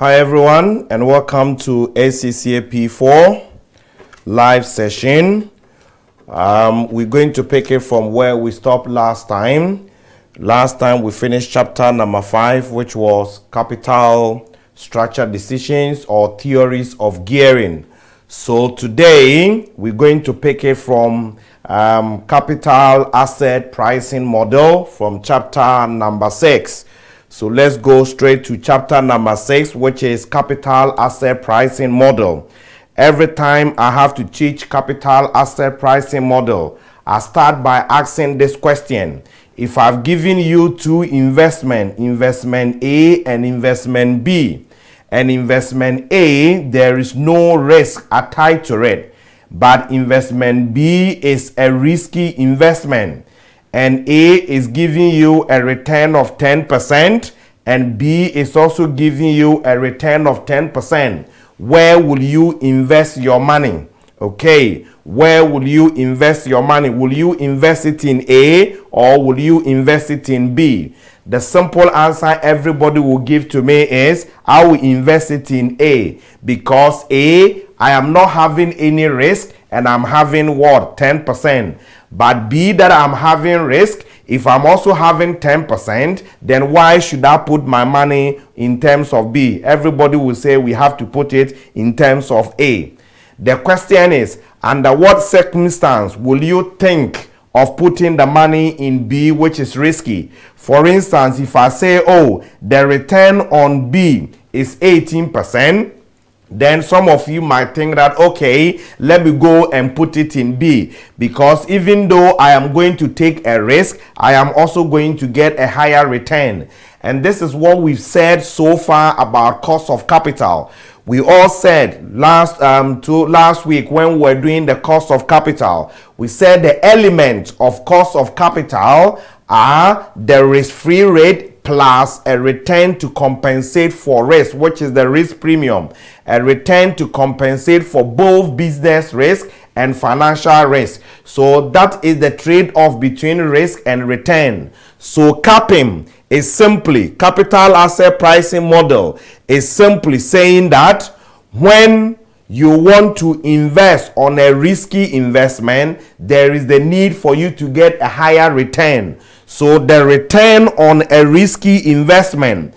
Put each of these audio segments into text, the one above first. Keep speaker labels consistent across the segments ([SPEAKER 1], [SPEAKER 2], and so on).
[SPEAKER 1] Hi everyone, and welcome to ACCA P4 live session. We're going to pick it from where we stopped last time. Last time we finished chapter number 5, which was capital structure decisions or theories of gearing. So today we're going to pick it from capital asset pricing model from chapter number 6. So let's go straight to chapter number 6, which is capital asset pricing model. Every time I have to teach capital asset pricing model, I start by asking this question. If I've given you two investment A and investment B, and investment A, there is no risk attached to it, but investment B is a risky investment, and A is giving you a return of 10% and B is also giving you a return of 10%. Where will you invest your money? Okay, where will you invest your money? Will you invest it in A or will you invest it in B? The simple answer everybody will give to me is I will invest it in A, because A, I am not having any risk and I'm having what? 10%. But B, that I'm having risk, if I'm also having 10%, then why should I put my money in terms of B? Everybody will say we have to put it in terms of A. The question is, under what circumstance will you think of putting the money in B, which is risky? For instance, if I say, oh, the return on B is 18%, then some of you might think that, okay, let me go and put it in B, because even though I am going to take a risk, I am also going to get a higher return. And this is what we've said so far about cost of capital. We all said last week when we were doing the cost of capital, we said the elements of cost of capital are the risk-free rate plus a return to compensate for risk, which is the risk premium, a return to compensate for both business risk and financial risk. So that is the trade-off between risk and return. So capping is simply, capital asset pricing model is simply saying that when you want to invest on a risky investment, there is the need for you to get a higher return. So the return on a risky investment,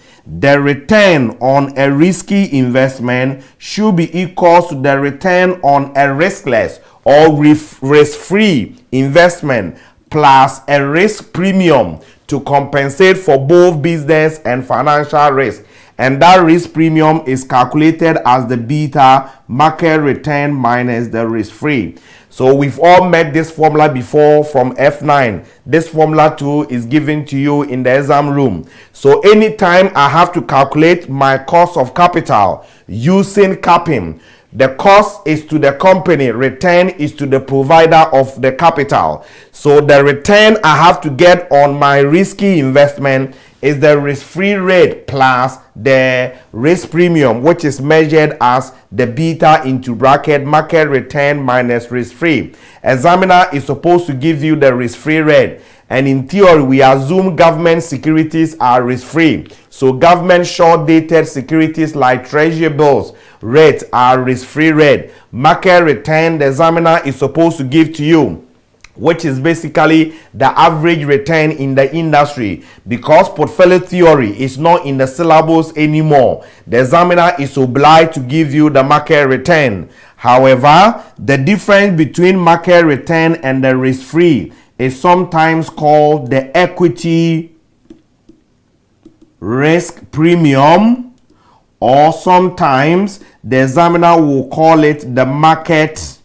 [SPEAKER 1] should be equal to the return on a riskless or risk-free investment plus a risk premium to compensate for both business and financial risk. And that risk premium is calculated as the beta market return minus the risk-free. So we've all met this formula before from F9. This formula too is given to you in the exam room. So anytime I have to calculate my cost of capital using capping, the cost is to the company, return is to the provider of the capital. So the return I have to get on my risky investment is the risk-free rate plus the risk premium, which is measured as the beta into bracket market return minus risk-free. Examiner is supposed to give you the risk-free rate, and in theory we assume government securities are risk-free. So government short-dated securities like treasury bills rates are risk-free rate. Market return the examiner is supposed to give to you, which is basically the average return in the industry. Because portfolio theory is not in the syllabus anymore, the examiner is obliged to give you the market return. However, the difference between market return and the risk-free is sometimes called the equity risk premium, or sometimes the examiner will call it the market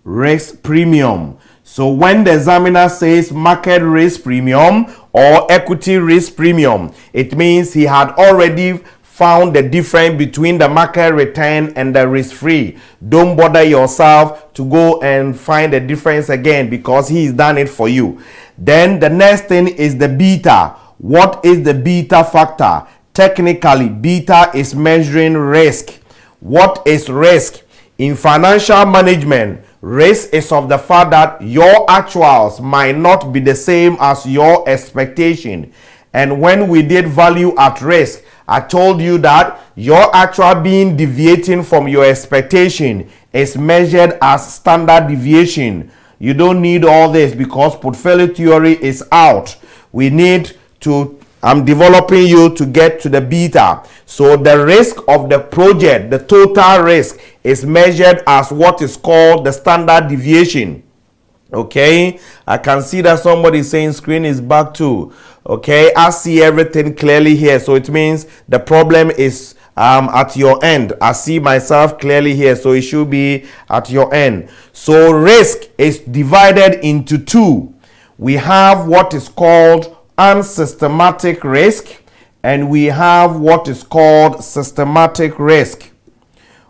[SPEAKER 1] risk premium. So when the examiner says market risk premium or equity risk premium, it means he had already found the difference between the market return and the risk-free. Don't bother yourself to go and find the difference again, because he's done it for you. Then the next thing is the beta. What is the beta factor? Technically, beta is measuring risk. What is risk? In financial management, risk is of the fact that your actuals might not be the same as your expectation. And when we did value at risk, I told you that your actual being deviating from your expectation is measured as standard deviation. You don't need all this because portfolio theory is out. We need to, I'm developing you to get to the beta. So the risk of the project, the total risk, is measured as what is called the standard deviation. Okay, I can see that somebody is saying screen is back too. Okay, I see everything clearly here. So it means the problem is at your end. I see myself clearly here, so it should be at your end. So risk is divided into two. We have what is called unsystematic risk, and we have what is called systematic risk.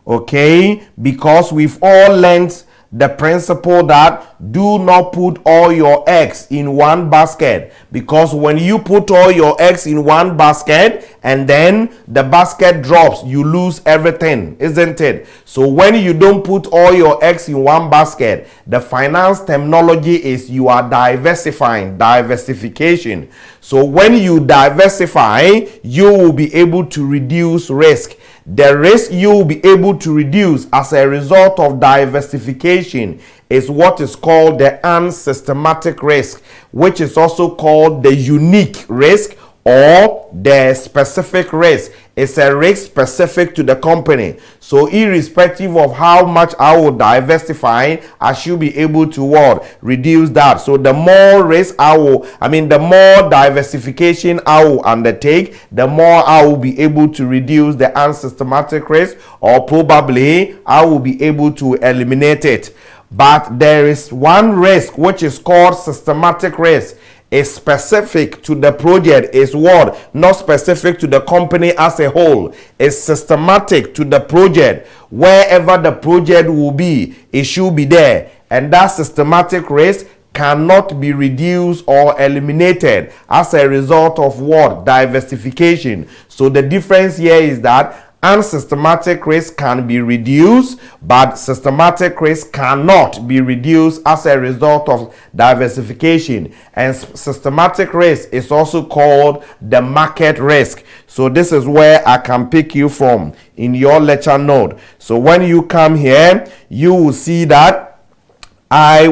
[SPEAKER 1] Okay, because we've all learned the principle that do not put all your eggs in one basket, because when you put all your eggs in one basket and then the basket drops, you lose everything, isn't it? So when you don't put all your eggs in one basket, the finance terminology is you are diversifying, diversification. So when you diversify, you will be able to reduce risk. The risk you will be able to reduce as a result of diversification is what is called the unsystematic risk, which is also called the unique risk or the specific risk. It's a risk specific to the company. So irrespective of how much I will diversify, I should be able to what? Reduce that. So the more risk the more diversification I will undertake, the more I will be able to reduce the unsystematic risk, or probably I will be able to eliminate it. But there is one risk which is called systematic risk. Is specific to the project, is what? Not specific to the company as a whole. Is systematic to the project. Wherever the project will be, it should be there. And that systematic risk cannot be reduced or eliminated as a result of what? Diversification. So the difference here is that unsystematic risk can be reduced, but systematic risk cannot be reduced as a result of diversification. And systematic risk is also called the market risk. So this is where I can pick you from in your lecture note. So when you come here, you will see that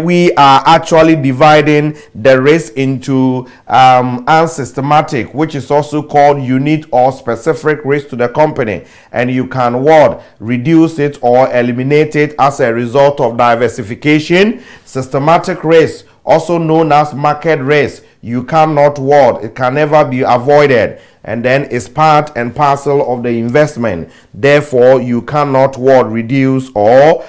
[SPEAKER 1] we are actually dividing the risk into unsystematic, which is also called unique or specific risk to the company, and you can what? Reduce it or eliminate it as a result of diversification. Systematic risk, also known as market risk, you cannot what? It can never be avoided, and then it's part and parcel of the investment. Therefore, you cannot what? Reduce or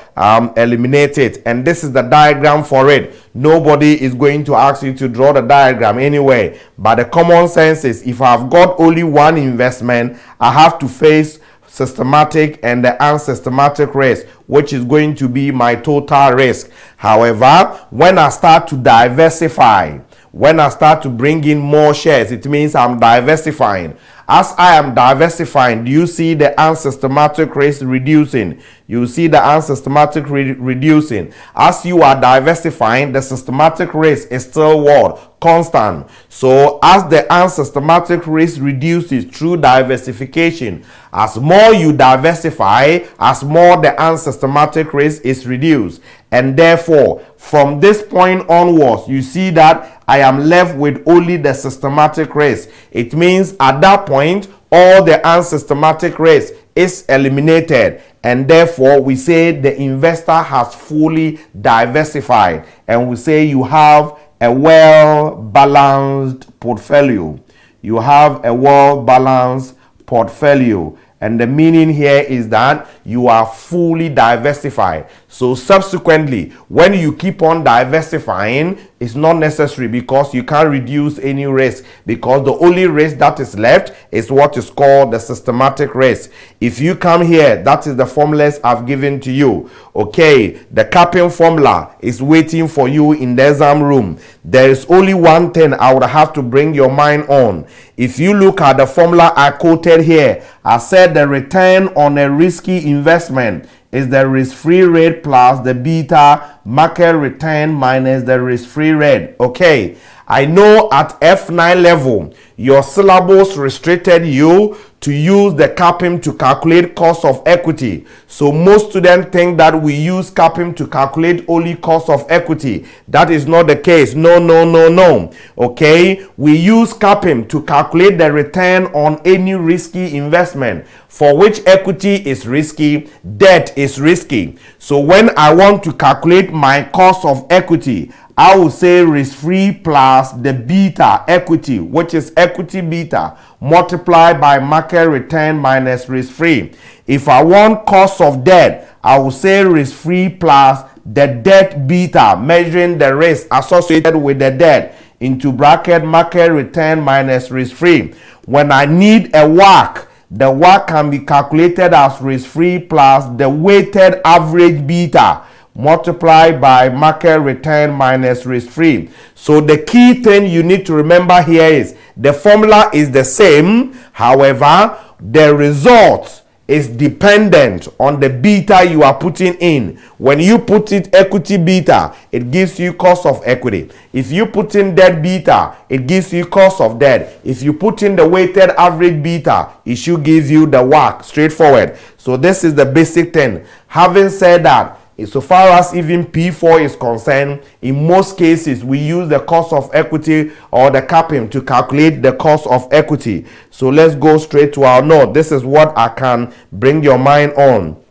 [SPEAKER 1] eliminate it. And this is the diagram for it. Nobody is going to ask you to draw the diagram anyway. But the common sense is, if I've got only one investment, I have to face systematic and the unsystematic risk, which is going to be my total risk. However, when I start to diversify, when I start to bring in more shares, it means I'm diversifying. As I am diversifying, do you see the unsystematic risk reducing? You see the unsystematic reducing. As you are diversifying, the systematic risk is still what? Constant. So as the unsystematic risk reduces through diversification, as more you diversify, as more the unsystematic risk is reduced. And therefore, from this point onwards, you see that I am left with only the systematic risk. It means at that point, all the unsystematic risk is eliminated, and therefore we say the investor has fully diversified, and we say you have a well-balanced portfolio. You have a well-balanced portfolio. And the meaning here is that you are fully diversified. So subsequently, when you keep on diversifying, it's not necessary, because you can't reduce any risk, because the only risk that is left is what is called the systematic risk. If you come here, that is the formulas I've given to you. Okay, the capping formula is waiting for you in the exam room. There is only one thing I would have to bring your mind on. If you look at the formula I quoted here, I said the return on a risky investment is the risk-free rate plus the beta market return minus the risk-free rate. Okay, I know at F9 level, your syllabus restricted you to use the CAPM to calculate cost of equity. So most students think that we use CAPM to calculate only cost of equity. That is not the case. No. Okay, we use CAPM to calculate the return on any risky investment. For which equity is risky, debt is risky. So when I want to calculate my cost of equity, I will say risk-free plus the beta equity, which is equity beta, multiplied by market return minus risk-free. If I want cost of debt, I will say risk-free plus the debt beta, measuring the risk associated with the debt, into bracket market return minus risk-free. When I need a WACC, the WACC can be calculated as risk-free plus the weighted average beta, multiplied by market return minus risk-free. So the key thing you need to remember here is the formula is the same. However, the result is dependent on the beta you are putting in. When you put it equity beta, it gives you cost of equity. If you put in debt beta, it gives you cost of debt. If you put in the weighted average beta, it should give you the WACC. Straightforward. So this is the basic thing. Having said that, so far as even P4 is concerned, in most cases we use the cost of equity or the CAPM to calculate the cost of equity. So let's go straight to our note. This is what I can bring your mind on.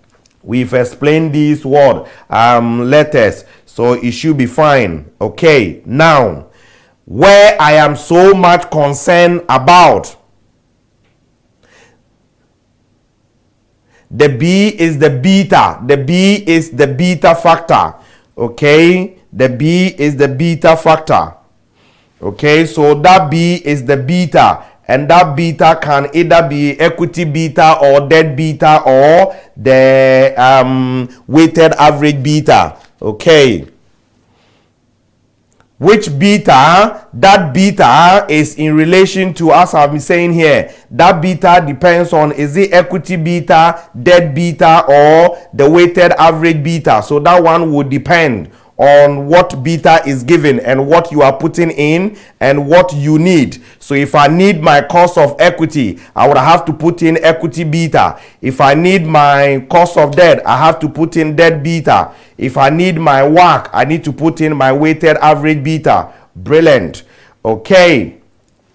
[SPEAKER 1] We've explained these letters, so it should be fine. Okay, now where I am so much concerned about, the B is the beta. The B is the beta factor. Okay, the B is the beta factor. Okay, so that B is the beta, and that beta can either be equity beta or debt beta or the weighted average beta. Okay, which beta? That beta is in relation to, as I've been saying here, that beta depends on, is it equity beta, debt beta, or the weighted average beta. So that one would depend on what beta is given and what you are putting in and what you need. So if I need my cost of equity, I would have to put in equity beta. If I need my cost of debt, I have to put in debt beta. If I need my WACC, I need to put in my weighted average beta. Brilliant. Okay,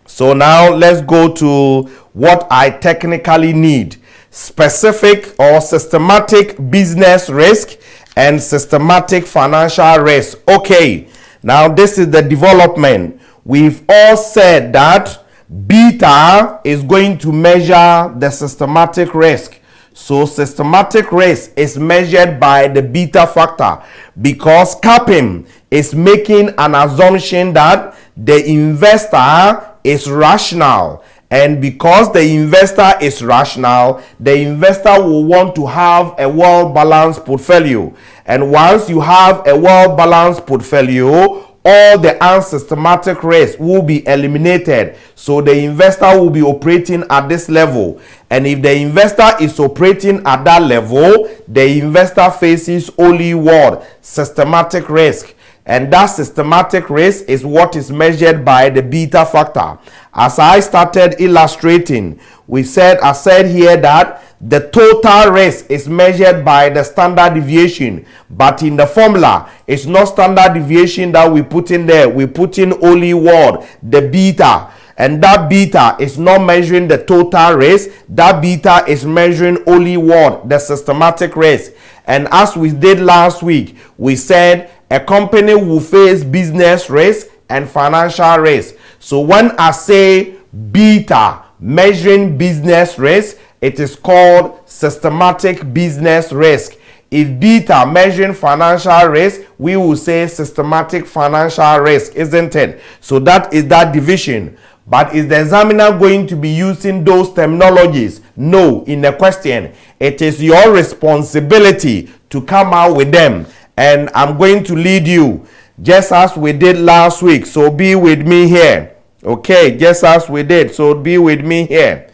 [SPEAKER 1] so now let's go to what I technically need. Specific or systematic business risk and systematic financial risk. Okay, now this is the development. We've all said that beta is going to measure the systematic risk. So systematic risk is measured by the beta factor, because CAPM is making an assumption that the investor is rational. And because the investor is rational, the investor will want to have a well-balanced portfolio. And once you have a well-balanced portfolio, all the unsystematic risk will be eliminated. So the investor will be operating at this level. And if the investor is operating at that level, the investor faces only what? Systematic risk. And that systematic risk is what is measured by the beta factor. As I started illustrating, I said here that the total risk is measured by the standard deviation, but in the formula, it's not standard deviation that we put in there. We put in only what? The beta. And that beta is not measuring the total risk. That beta is measuring only what? The systematic risk. And as we did last week, we said a company will face business risk and financial risk. So when I say beta measuring business risk, it is called systematic business risk. If beta measuring financial risk, we will say systematic financial risk, isn't it? So that is that division. But is the examiner going to be using those terminologies? No, in the question. It is your responsibility to come out with them. And I'm going to lead you just as we did last week. So be with me here. Okay, just as we did. So be with me here.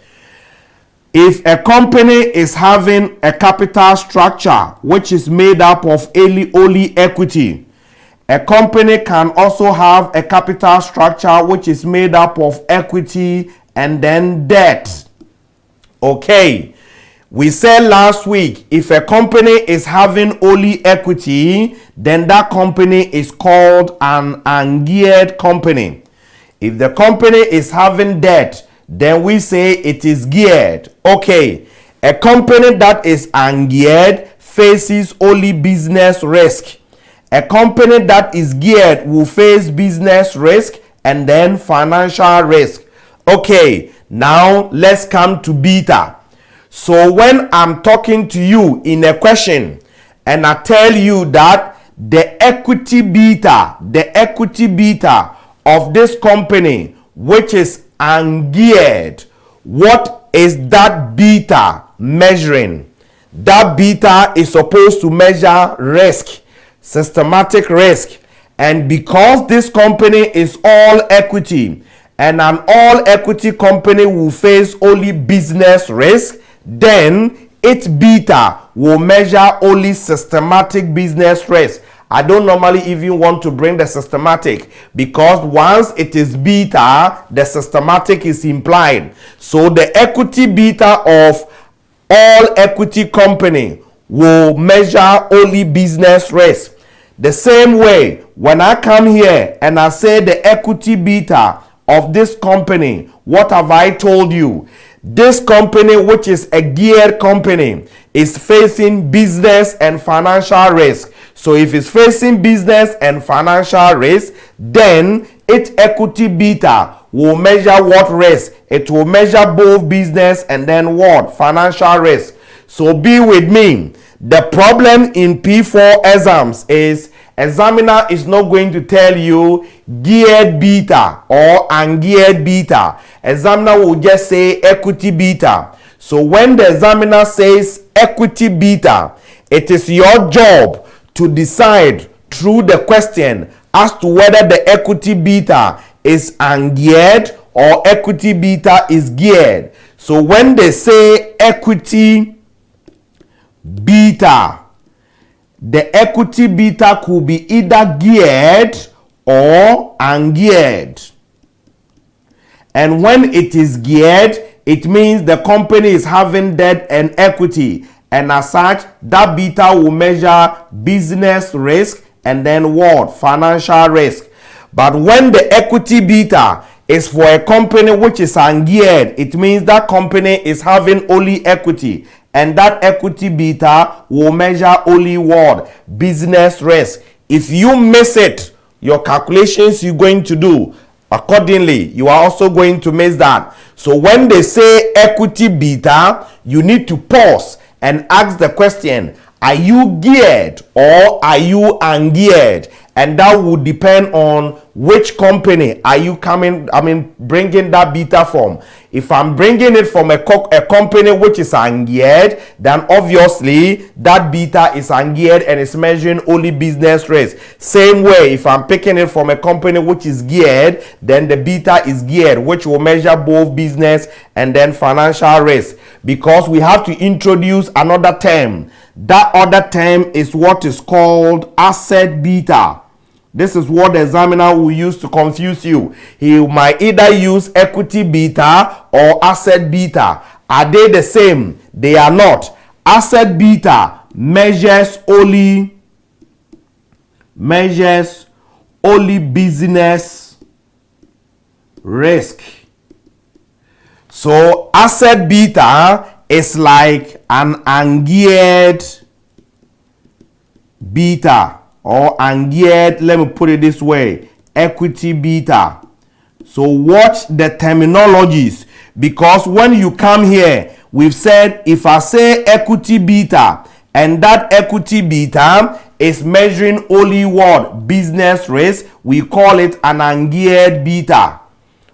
[SPEAKER 1] If a company is having a capital structure which is made up of only equity, A company can also have a capital structure which is made up of equity and then debt. Okay. We said last week, if a company is having only equity, then that company is called an ungeared company. If the company is having debt, then we say it is geared. Okay, a company that is ungeared faces only business risk. A company that is geared will face business risk and then financial risk. Okay, now let's come to beta. So when I'm talking to you in a question and I tell you that the equity beta of this company, which is ungeared, what is that beta measuring? That beta is supposed to measure risk, systematic risk. And because this company is all equity and an all equity company will face only business risk, then its beta will measure only systematic business risk. I don't normally even want to bring the systematic because once it is beta, the systematic is implied. So the equity beta of all equity company will measure only business risk. The same way, when I come here and I say the equity beta of this company, what have I told you? This company, which is a geared company, is facing business and financial risk. So if it's facing business and financial risk, then its equity beta will measure what risk? It will measure both business and then what? Financial risk. So be with me. The problem in P4 exams is examiner is not going to tell you geared beta or ungeared beta. Examiner will just say equity beta. So when the examiner says equity beta, it is your job to decide through the question as to whether the equity beta is ungeared or equity beta is geared. So when they say equity beta, the equity beta could be either geared or ungeared. And when it is geared, it means the company is having debt and equity. And as such, that beta will measure business risk and then what? Financial risk. But when the equity beta is for a company which is ungeared, it means that company is having only equity. And that equity beta will measure only what? Business risk. If you miss it, your calculations you're going to do accordingly, you are also going to miss that. So when they say equity beta, you need to pause and ask the question, are you geared or are you ungeared? And that would depend on which company are you bringing that beta from. If I'm bringing it from a company which is ungeared, then obviously that beta is ungeared and it's measuring only business risk. Same way, if I'm picking it from a company which is geared, then the beta is geared, which will measure both business and then financial risk. Because we have to introduce another term. That other term is what is called asset beta. This is what the examiner will use to confuse you. He might either use equity beta or asset beta. Are they the same? They are not. Asset beta measures only business risk. So asset beta is like an ungeared beta. Or ungeared, let me put it this way, equity beta. So watch the terminologies, because when you come here, we've said if I say equity beta and that equity beta is measuring only what? Business risk, we call it an ungeared beta.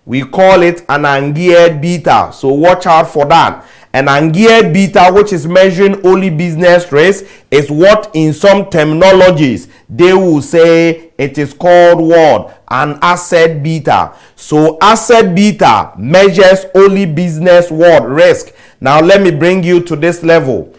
[SPEAKER 1] We call it an ungeared beta. So watch out for that. An ungeared beta, which is measuring only business risk, is what in some terminologies they will say it is called what? An asset beta. So asset beta measures only business what? Risk. Now let me bring you to this level.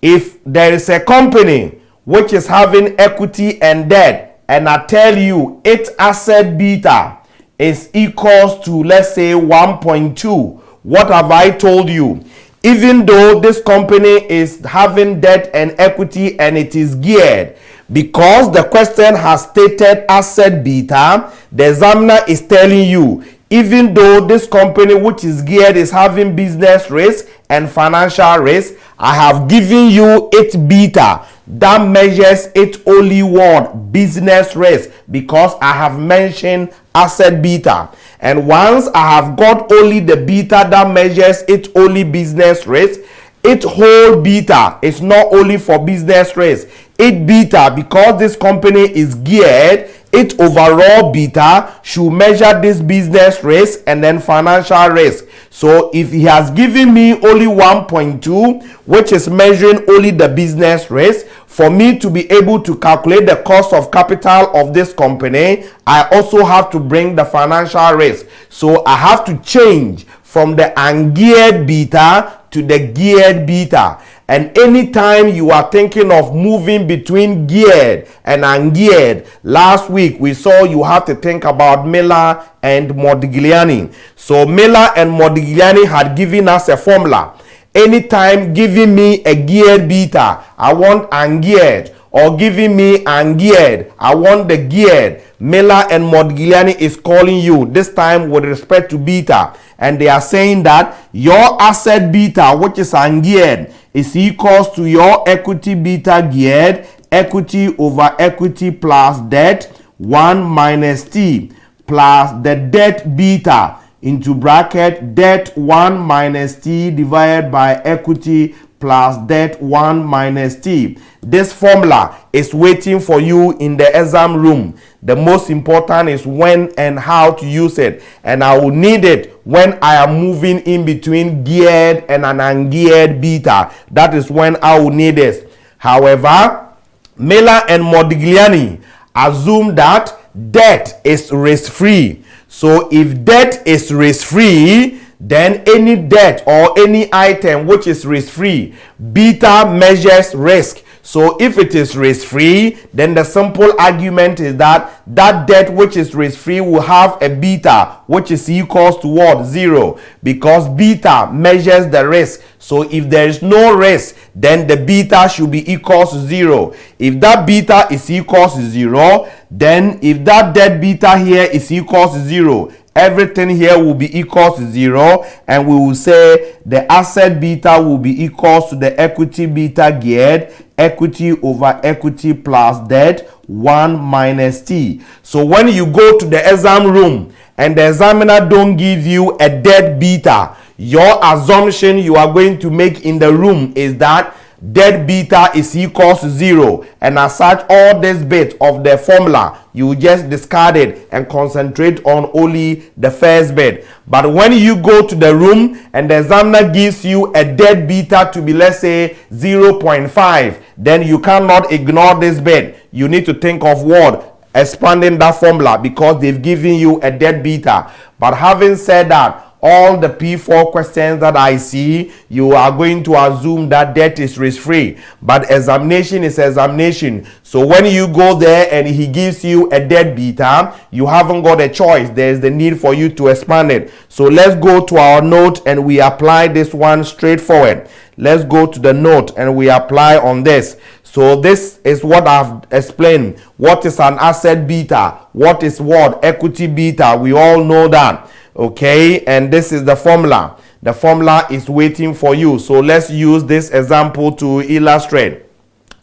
[SPEAKER 1] If there is a company which is having equity and debt, and I tell you its asset beta is equals to, let's say, 1.2, what have I told you? Even though this company is having debt and equity and it is geared, because the question has stated asset beta, the examiner is telling you, even though this company which is geared is having business risk and financial risk, I have given you its beta that measures its only what? Business risk, because I have mentioned asset beta. And once I have got only the beta that measures its only business risk, its whole beta is not only for business risk. It beta, because this company is geared, its overall beta should measure this business risk and then financial risk. So if he has given me only 1.2, which is measuring only the business risk, for me to be able to calculate the cost of capital of this company, I also have to bring the financial risk. So I have to change from the ungeared beta to the geared beta. And anytime you are thinking of moving between geared and ungeared, last week we saw you have to think about Miller and Modigliani. So Miller and Modigliani had given us a formula. Anytime giving me a geared beta, I want ungeared, or giving me ungeared, I want the geared. Miller and Modigliani is calling you, this time with respect to beta, and they are saying that your asset beta, which is ungeared, is equals to your equity beta geared, equity over equity plus debt, 1 minus t, plus the debt beta, into bracket debt 1 minus t divided by equity plus debt 1 minus t. This formula is waiting for you in the exam room. The most important is when and how to use it, and I will need it when I am moving in between geared and an ungeared beta. That is when I will need this. However, Miller and Modigliani assume that debt is risk-free. So if debt is risk-free, then any debt or any item which is risk-free, beta measures risk. So if it is risk-free, then the simple argument is that that debt which is risk-free will have a beta which is equals to what? 0, because beta measures the risk. So if there is no risk, then the beta should be equals to 0. If that beta is equals to 0, then if that debt beta here is equals to 0, everything here will be equals to 0, and we will say the asset beta will be equals to the equity beta geared, equity over equity plus debt 1 minus t. So when you go to the exam room and the examiner don't give you a debt beta, your assumption you are going to make in the room is that debt beta is equals to 0, and as such all this bit of the formula you just discard it and concentrate on only the first bit. But when you go to the room and the examiner gives you a debt beta to be, let's say, 0.5, then you cannot ignore this bit. You need to think of what? Expanding that formula, because they've given you a debt beta. But having said that, all the P4 questions that I see, you are going to assume that debt is risk-free. But examination is examination. So when you go there and he gives you a debt beta, you haven't got a choice. There is the need for you to expand it. So let's go to our note and we apply this one straightforward. Let's go to the note and we apply on this. So this is what I've explained. What is an asset beta? What is what? Equity beta. We all know that. Okay, and this is the formula. The formula is waiting for you. So let's use this example to illustrate.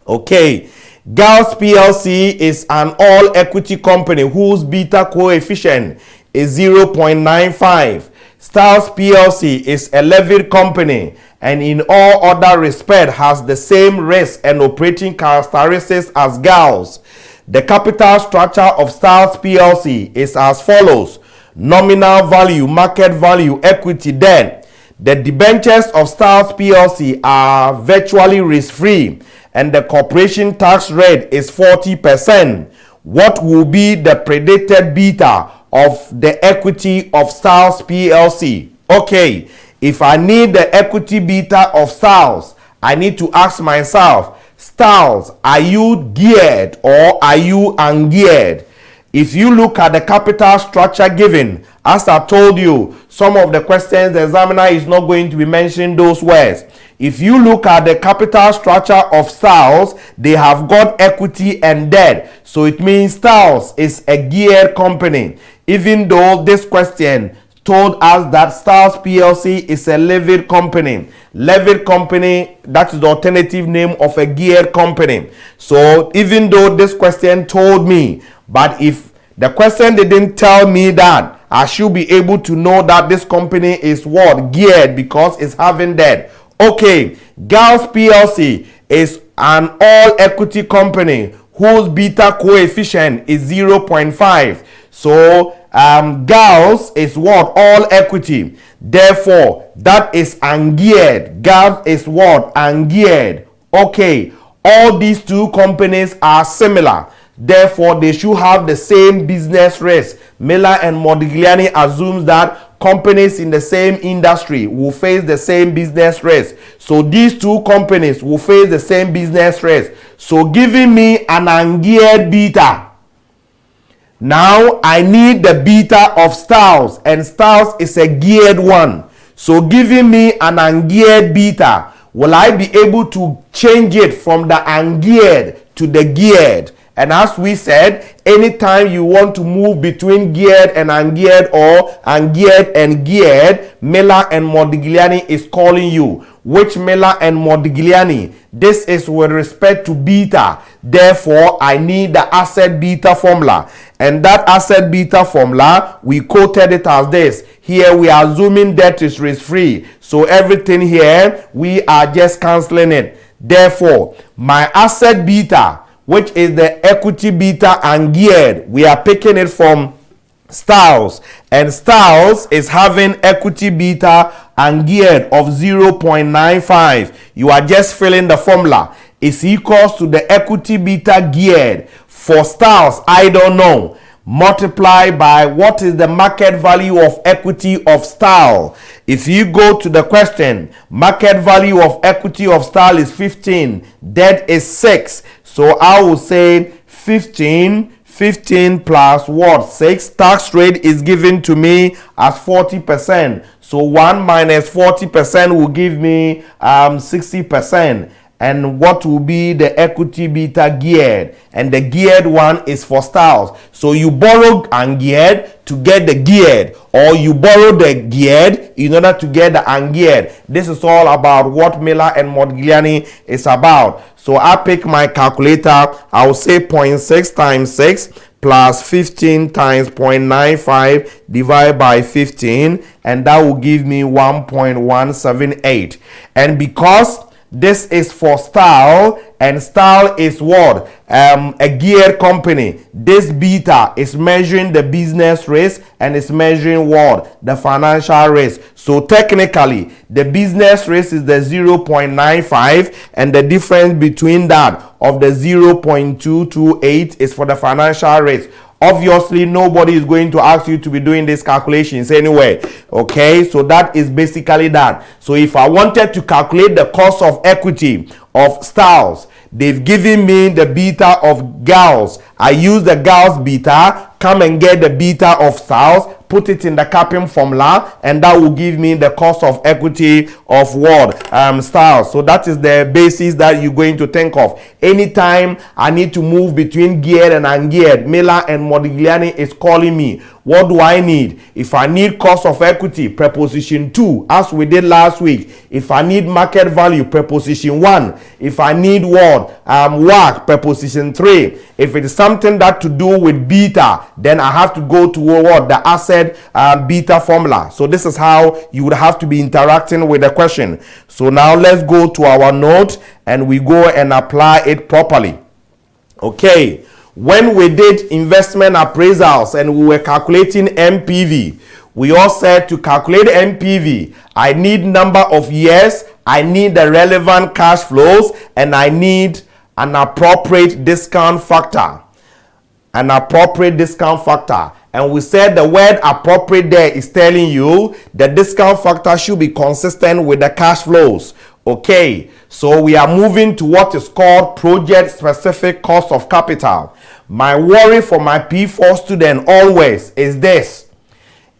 [SPEAKER 1] Okay, Gauss PLC is an all equity company whose beta coefficient is 0.95. Styles PLC is a levied company and in all other respects has the same risk and operating characteristics as Gauss. The capital structure of Styles PLC is as follows: nominal value, market value, equity, debt. The debentures of Styles PLC are virtually risk-free and the corporation tax rate is 40%. What will be the predicted beta of the equity of Styles PLC? Okay, if I need the equity beta of Styles, I need to ask myself, Styles, are you geared or are you ungeared? If you look at the capital structure given, as I told you, some of the questions the examiner is not going to be mentioning those words. If you look at the capital structure of Styles, they have got equity and debt. So it means Styles is a geared company. Even though this question told us that Styles PLC is a levered company. Levered company, that is the alternative name of a geared company. So even though this question told me, but if the question didn't tell me that, I should be able to know that this company is what? Geared, because it's having debt. Okay, GALS PLC is an all equity company whose beta coefficient is 0.5. So GALS is what? All equity. Therefore, that is ungeared. GALS is what? Ungeared. Okay, all these two companies are similar. Therefore, they should have the same business risk. Miller and Modigliani assumes that companies in the same industry will face the same business risk. So these two companies will face the same business risk. So giving me an ungeared beta. Now I need the beta of Styles, and Styles is a geared one. So giving me an ungeared beta, will I be able to change it from the ungeared to the geared? And as we said, anytime you want to move between geared and ungeared or ungeared and geared, Miller and Modigliani is calling you. Which Miller and Modigliani? This is with respect to beta. Therefore, I need the asset beta formula. And that asset beta formula, we quoted it as this. Here we are assuming debt is risk-free. So everything here, we are just cancelling it. Therefore, my asset beta, which is the equity beta ungeared, we are picking it from Styles, and Styles is having equity beta ungeared of 0.95. You are just filling the formula. It's equals to the equity beta geared. For Styles, I don't know. Multiply by what is the market value of equity of Style. If you go to the question, market value of equity of Style is 15, debt is 6. So I will say 15 plus what? 6. Tax rate is given to me as 40%. So 1 minus 40% will give me 60%. And what will be the equity beta geared? And the geared one is for Styles. So you borrow ungeared to get the geared, or you borrow the geared in order to get the ungeared. This is all about what Miller and Modigliani is about. So I pick my calculator. I will say 0.6 times 6 plus 15 times 0.95 divided by 15, and that will give me 1.178. And because this is for Style, and Style is what? A geared company. This beta is measuring the business risk and is measuring what? The financial risk. So technically, the business risk is the 0.95, and the difference between that of the 0.228 is for the financial risk. Obviously, nobody is going to ask you to be doing these calculations anyway. Okay, so that is basically that. So if I wanted to calculate the cost of equity of Styles, they've given me the beta of GALS. I use the GALS beta, come and get the beta of Styles, put it in the capping formula, and that will give me the cost of equity of what? Styles. So that is the basis that you're going to think of. Anytime I need to move between geared and ungeared, Miller and Modigliani is calling me. What do I need? If I need cost of equity, preposition 2, as we did last week. If I need market value, preposition 1. If I need what? WACC, preposition 3. If it is something that to do with beta, then I have to go to what? The asset beta formula. So this is how you would have to be interacting with the question. So now let's go to our note and we go and apply it properly. Okay. When we did investment appraisals and we were calculating MPV, we all said to calculate MPV, I need number of years, I need the relevant cash flows, and I need an appropriate discount factor. An appropriate discount factor. And we said the word appropriate there is telling you the discount factor should be consistent with the cash flows. Okay, so we are moving to what is called project-specific cost of capital. My worry for my P4 student always is this.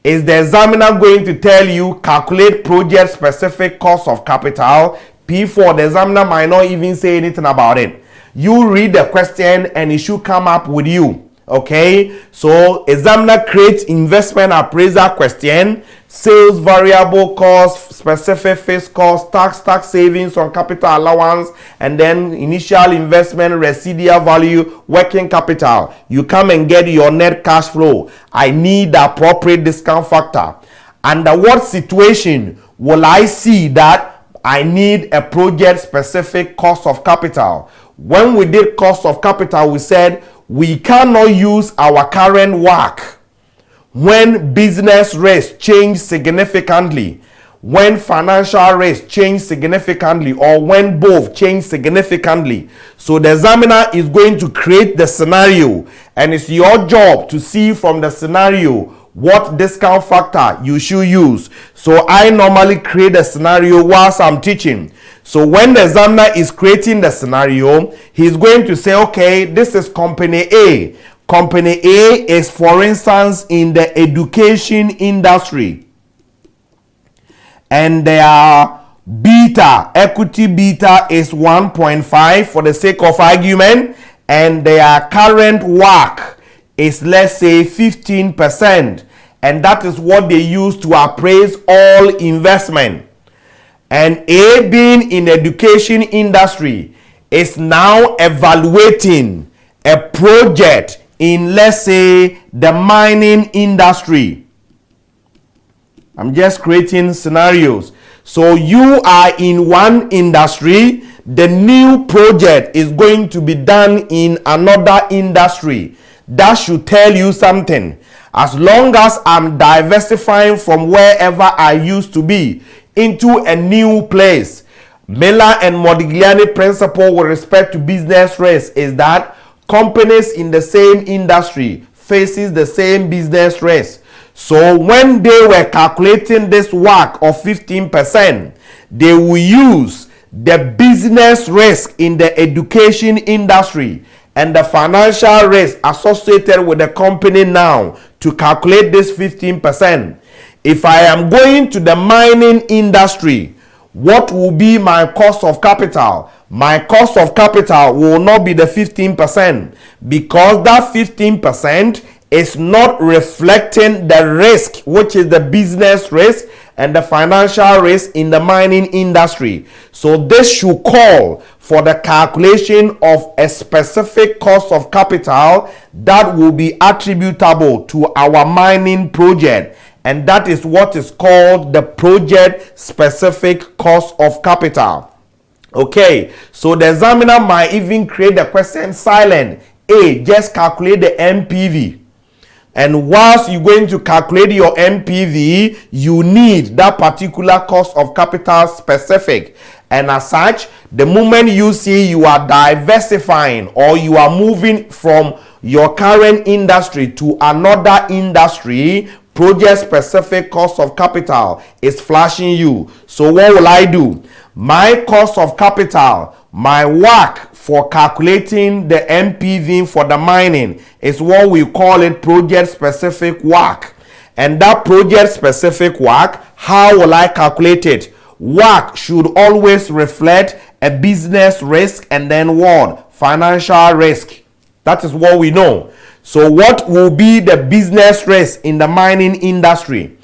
[SPEAKER 1] Is the examiner going to tell you calculate project-specific cost of capital? P4, the examiner might not even say anything about it. You read the question and it should come up with you. Okay, so examiner creates investment appraisal question, sales variable cost, specific fixed cost, tax savings on capital allowance, and then initial investment, residual value, working capital. You come and get your net cash flow. I need the appropriate discount factor. Under what situation will I see that I need a project specific cost of capital? When we did cost of capital, we said we cannot use our current WACC when business rates change significantly, when financial rates change significantly, or when both change significantly. So the examiner is going to create the scenario, and it's your job to see from the scenario what discount factor you should use. So I normally create a scenario whilst I'm teaching. So when the examiner is creating the scenario, he's going to say, okay, this is company A. Company A is, for instance, in the education industry. And their beta, equity beta is 1.5 for the sake of argument. And their current WACC is, let's say, 15%. And that is what they use to appraise all investment. And A, being in education industry, is now evaluating a project in, let's say, the mining industry. I'm just creating scenarios. So you are in one industry, the new project is going to be done in another industry. That should tell you something. As long as I'm diversifying from wherever I used to be into a new place, Miller and Modigliani principle with respect to business rates is that companies in the same industry faces the same business rates. So when they were calculating this WACC of 15%, they will use the business risk in the education industry and the financial risk associated with the company now to calculate this 15%. If I am going to the mining industry, what will be my cost of capital? My cost of capital will not be the 15% because that 15% is not reflecting the risk, which is the business risk and the financial risk in the mining industry. So this should call for the calculation of a specific cost of capital that will be attributable to our mining project. And that is what is called the project specific cost of capital. Okay, so the examiner might even create the question silent. A, just calculate the NPV. And whilst you're going to calculate your NPV, you need that particular cost of capital specific. And as such, the moment you see you are diversifying or you are moving from your current industry to another industry, project specific cost of capital is flashing you. So what will I do? My cost of capital, my WACC for calculating the NPV for the mining is what we call it project specific WACC. And that project specific WACC, how will I calculate it? WACC should always reflect a business risk and then what? Financial risk. That is what we know. So what will be the business risk in the mining industry?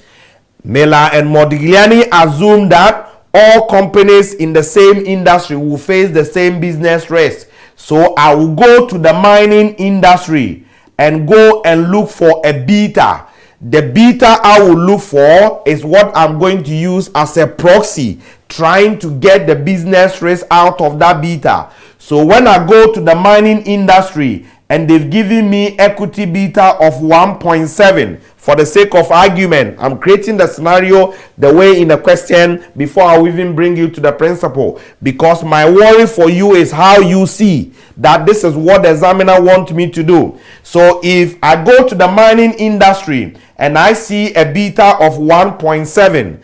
[SPEAKER 1] Miller and Modigliani assume that all companies in the same industry will face the same business risk. So I will go to the mining industry and go and look for a beta. The beta I will look for is what I'm going to use as a proxy, trying to get the business risk out of that beta. So when I go to the mining industry and they've given me equity beta of 1.7, for the sake of argument, I'm creating the scenario the way in the question before I even bring you to the principle, because my worry for you is how you see that this is what the examiner wants me to do. So if I go to the mining industry and I see a beta of 1.7,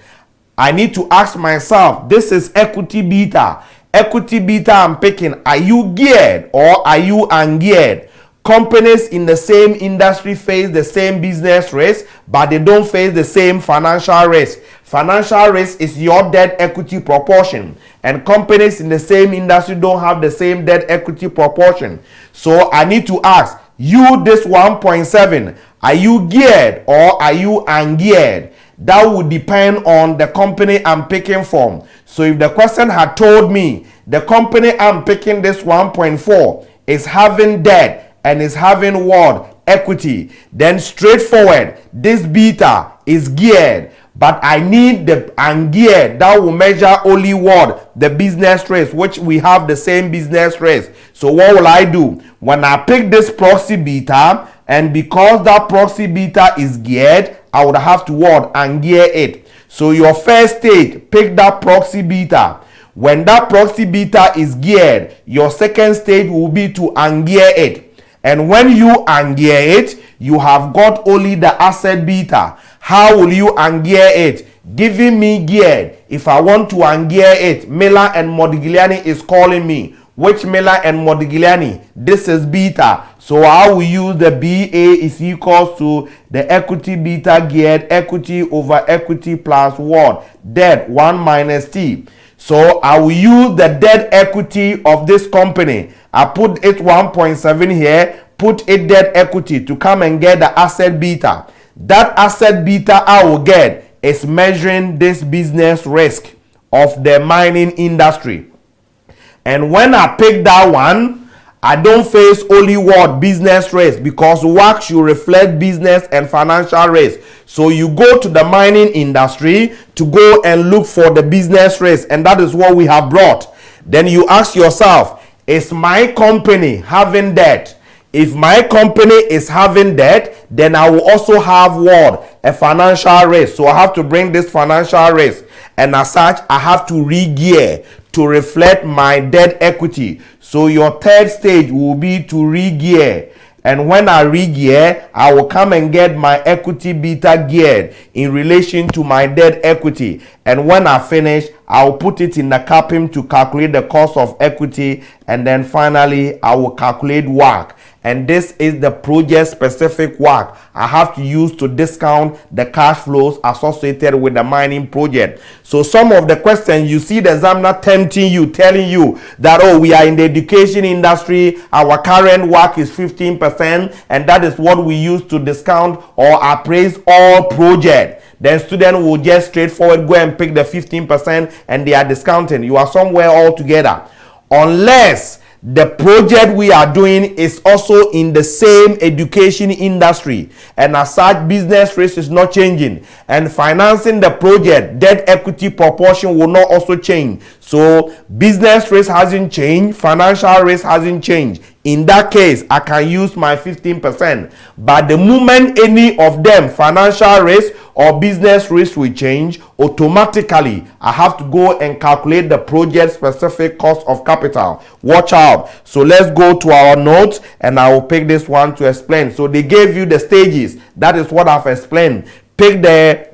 [SPEAKER 1] I need to ask myself, this is equity beta. Equity beta I'm picking, are you geared or are you ungeared? Companies in the same industry face the same business risk, but they don't face the same financial risk. Financial risk is your debt equity proportion, and companies in the same industry don't have the same debt equity proportion. So I need to ask you, this 1.7, are you geared or are you ungeared? That would depend on the company I'm picking from. So if the question had told me the company I'm picking, this 1.4, is having debt and is having what? Equity, then straightforward, this beta is geared, but I need the ungeared that will measure only what? The business risk, which we have the same business risk. So what will I do? When I pick this proxy beta, and because that proxy beta is geared, I would have to what? Ungear it. So your first stage, pick that proxy beta. When that proxy beta is geared, your second stage will be to ungear it. And when you ungear it, you have got only the asset beta. How will you ungear it? Giving me geared. If I want to ungear it, Miller and Modigliani is calling me. Which Miller and Modigliani? This is beta. So I will use the BA is equals to the equity beta geared, equity over equity plus what? Debt 1 minus T. So I will use the debt equity of this company. I put it 1.7 here, put it debt equity to come and get the asset beta. That asset beta I will get is measuring this business risk of the mining industry. And when I pick that one, I don't face only what? Business risk, because WACC should reflect business and financial risk. So you go to the mining industry to go and look for the business risk, and that is what we have brought. Then you ask yourself, is my company having debt? If my company is having debt, then I will also have what? A financial risk. So I have to bring this financial risk, and as such, I have to re-gear to reflect my debt equity. So your third stage will be to re-gear. And when I re-gear, I will come and get my equity beta geared in relation to my debt equity. And when I finish, I will put it in the CAPM to calculate the cost of equity. And then finally, I will calculate WACC. And this is the project specific WACC I have to use to discount the cash flows associated with the mining project. So some of the questions you see the examiner tempting you, telling you that, oh, we are in the education industry, our current WACC is 15%, and that is what we use to discount or appraise all projects. Then student will just straightforward go and pick the 15% and they are discounting. You are somewhere altogether. Unless the project we are doing is also in the same education industry, and as such business risk is not changing, and financing the project debt equity proportion will not also change. So business risk hasn't changed, financial risk hasn't changed. In that case, I can use my 15%. But the moment any of them, financial risk or business risk, will change, automatically I have to go and calculate the project specific cost of capital. Watch out. So let's go to our notes and I will pick this one to explain. So they gave you the stages. That is what I've explained. Pick the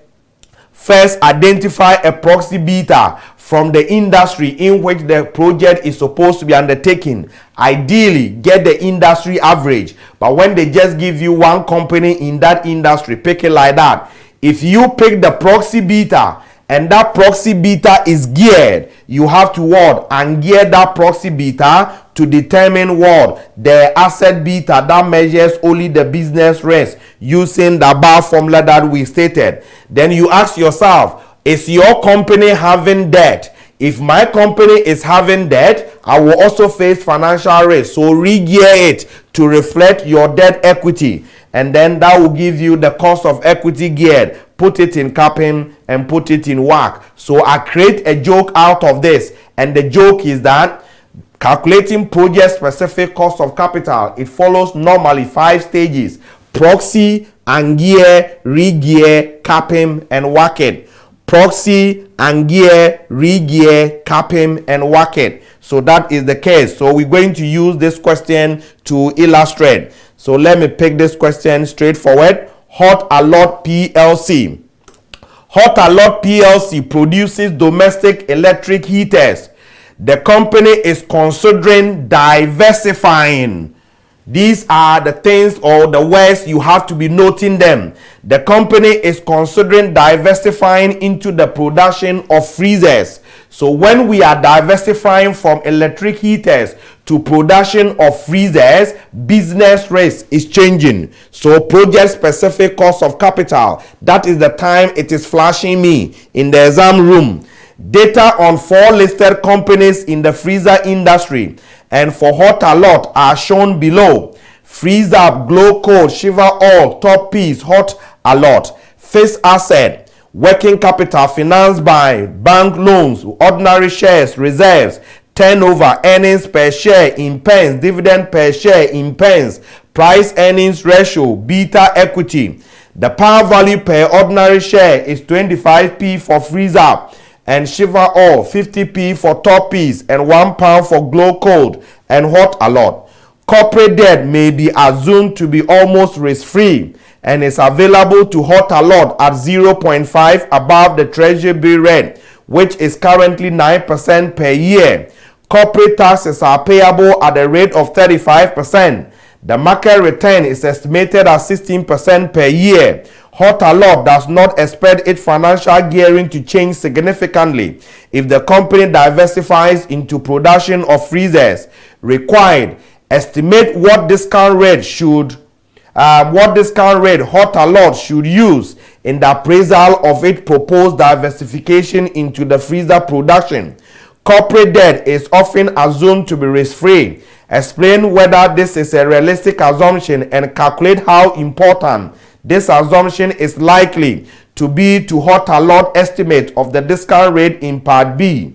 [SPEAKER 1] first, identify a proxy beta from the industry in which the project is supposed to be undertaken. Ideally, get the industry average. But when they just give you one company in that industry, pick it like that. If you pick the proxy beta and that proxy beta is geared, you have to what? Ungear that proxy beta to determine what? The asset beta that measures only the business risk using the above formula that we stated. Then you ask yourself, is your company having debt? If my company is having debt, I will also face financial risk. So re-gear it to reflect your debt equity. And then that will give you the cost of equity geared. Put it in CAPM and put it in WACC. So I create a joke out of this. And the joke is that calculating project specific cost of capital, it follows normally 5 stages: proxy, ungear, re-gear, CAPM, and WACC it. Proxy, ungear, re-gear, CAPM, and WACC it. So that is the case. So we're going to use this question to illustrate. So let me pick this question straightforward. Hot Alert PLC. Hot Alert PLC produces domestic electric heaters. The company is considering diversifying. These are the things or the words you have to be noting them. The company is considering diversifying into the production of freezers. So when we are diversifying from electric heaters to production of freezers, business risk is changing. So project specific cost of capital, that is the time it is flashing me in the exam room. Data on 4 listed companies in the freezer industry and for Hot Alert are shown below. Freeze Up, Glow Cold, Shiver All, Top Piece, Hot Alert. Fixed asset, working capital financed by bank loans, ordinary shares, reserves, turnover, earnings per share in pence, dividend per share in pence, price earnings ratio, beta equity. The power value per ordinary share is 25p for Freeze Up and Shiver All, 50p for Top Piece and £1 for Glow Cold and Hot Alert. Corporate debt may be assumed to be almost risk-free and is available to Hot Alert at 0.5 above the Treasury bill rate, which is currently 9% per year. Corporate taxes are payable at a rate of 35%. The market return is estimated at 16% per year. Hot Alert does not expect its financial gearing to change significantly if the company diversifies into production of freezers. Required, estimate what discount rate Hot Alert should use in the appraisal of its proposed diversification into the freezer production. Corporate debt is often assumed to be risk-free. Explain whether this is a realistic assumption and calculate how important this assumption is likely to be to Hot Alert estimate of the discount rate in Part B.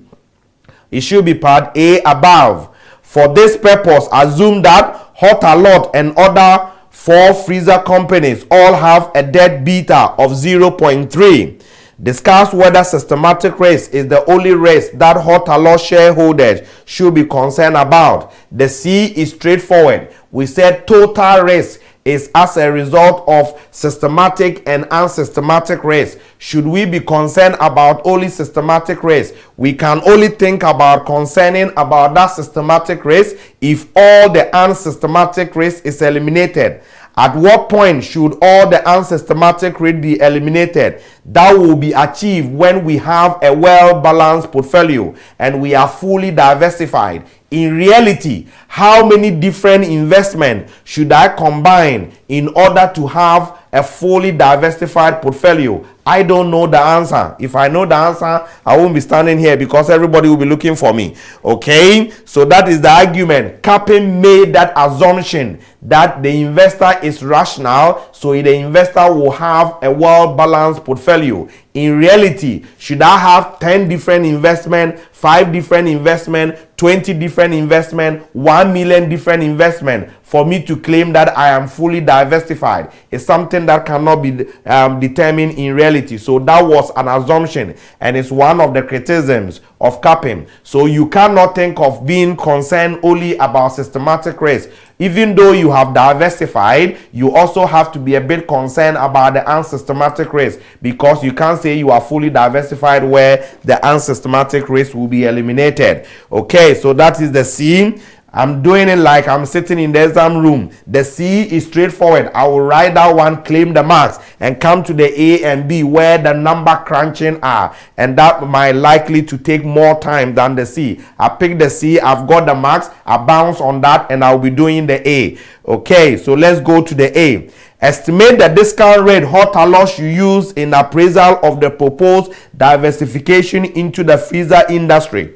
[SPEAKER 1] It should be Part A above. For this purpose, assume that Hot Alert and other 4 freezer companies all have a debt beta of 0.3. Discuss whether systematic risk is the only risk that Hot Alert shareholders should be concerned about. The C is straightforward. We said total risk is as a result of systematic and unsystematic risk. Should we be concerned about only systematic risk? We can only think about concerning about that systematic risk if all the unsystematic risk is eliminated. At what point should all the unsystematic risk be eliminated? That will be achieved when we have a well-balanced portfolio and we are fully diversified. In reality, how many different investments should I combine in order to have a fully diversified portfolio? I don't know the answer. If I know the answer, I won't be standing here because everybody will be looking for me. Okay, so that is the argument. Capping made that assumption that the investor is rational, so the investor will have a well-balanced portfolio. In reality, should I have 10 different investments, 5 different investments, 20 different investments, 1 million different investments for me to claim that I am fully diversified? It's something that cannot be determined in reality. So that was an assumption, and it's one of the criticisms of capping. So you cannot think of being concerned only about systematic risk. Even though you have diversified, you also have to be a bit concerned about the unsystematic risk, because you can't say you are fully diversified where the unsystematic risk will be eliminated. Okay, so that is the C. I'm doing it like I'm sitting in the exam room. The C is straightforward. I will write that one, claim the marks, and come to the A and B where the number crunching are. And that might likely to take more time than the C. I pick the C, I've got the marks, I bounce on that, and I'll be doing the A. Okay, so let's go to the A. Estimate the discount rate Hot Alert you use in appraisal of the proposed diversification into the freezer industry.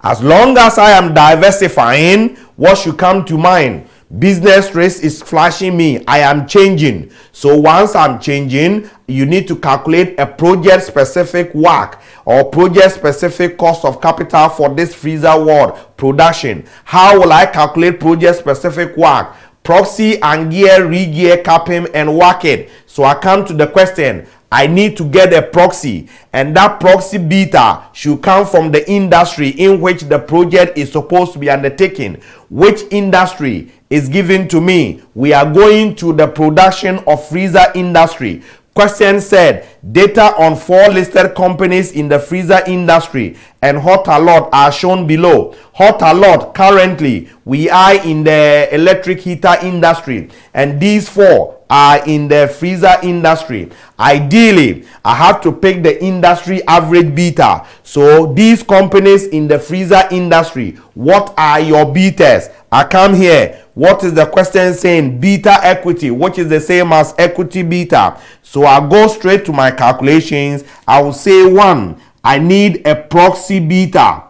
[SPEAKER 1] As long as I am diversifying, what should come to mind? Business risk is flashing me. I am changing. So once I'm changing, you need to calculate a project-specific WACC or project-specific cost of capital for this freezer world production. How will I calculate project-specific WACC? Proxy and gear, re-gear, capping, and WACC it. So I come to the question. I need to get a proxy, and that proxy beta should come from the industry in which the project is supposed to be undertaken. Which industry is given to me? We are going to the production of freezer industry. Question said, data on 4 listed companies in the freezer industry and hot alert are shown below. Hot alert, currently, we are in the electric heater industry, and these 4 are in the freezer industry. Ideally, I have to pick the industry average beta. So these companies in the freezer industry, what are your betas? I come here. What is the question saying? Beta equity, which is the same as equity beta. So I go straight to my calculations. I will say 1. I need a proxy beta.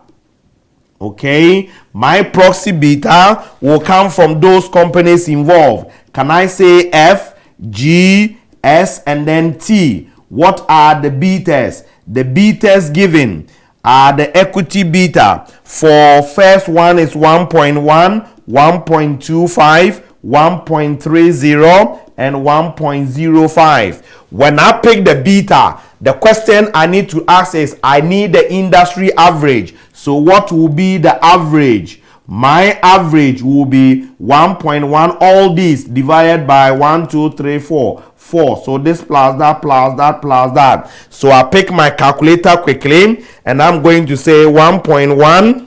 [SPEAKER 1] Okay, my proxy beta will come from those companies involved. Can I say F, G, S, and then T? What are the betas? The betas given are the equity beta. For first one is 1.1, 1.25, 1.30, and 1.05. When I pick the beta, the question I need to ask is, I need the industry average. So what will be the average? My average will be 1.1, all these divided by 1, 2, 3, 4. 4. So this plus that plus that plus that. So I pick my calculator quickly, and I'm going to say 1.1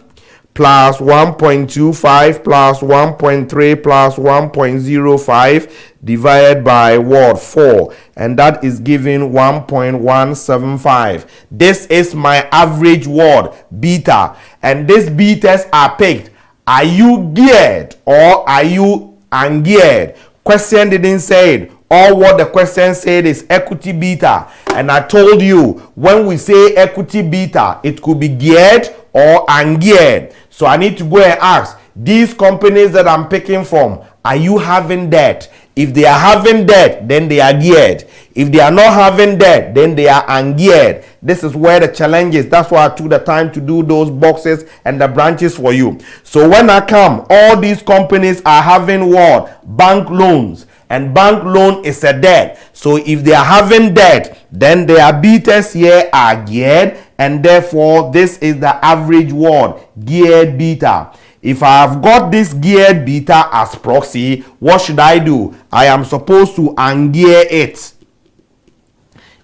[SPEAKER 1] plus 1.25 plus 1.3 plus 1.05 divided by what? 4. And that is giving 1.175. This is my average word, beta. And these betas are picked. Are you geared or are you ungeared? Question didn't say it. All what the question said is equity beta. And I told you, when we say equity beta, it could be geared or ungeared. So I need to go and ask, these companies that I'm picking from, are you having debt? If they are having debt, then they are geared. If they are not having debt, then they are ungeared. This is where the challenge is. That's why I took the time to do those boxes and the branches for you. So when I come, all these companies are having what? Bank loans. And bank loan is a debt. So if they are having debt, then their betas here are geared, and therefore this is the average word, geared beta. If I have got this geared beta as proxy, what should I do? I am supposed to ungear it.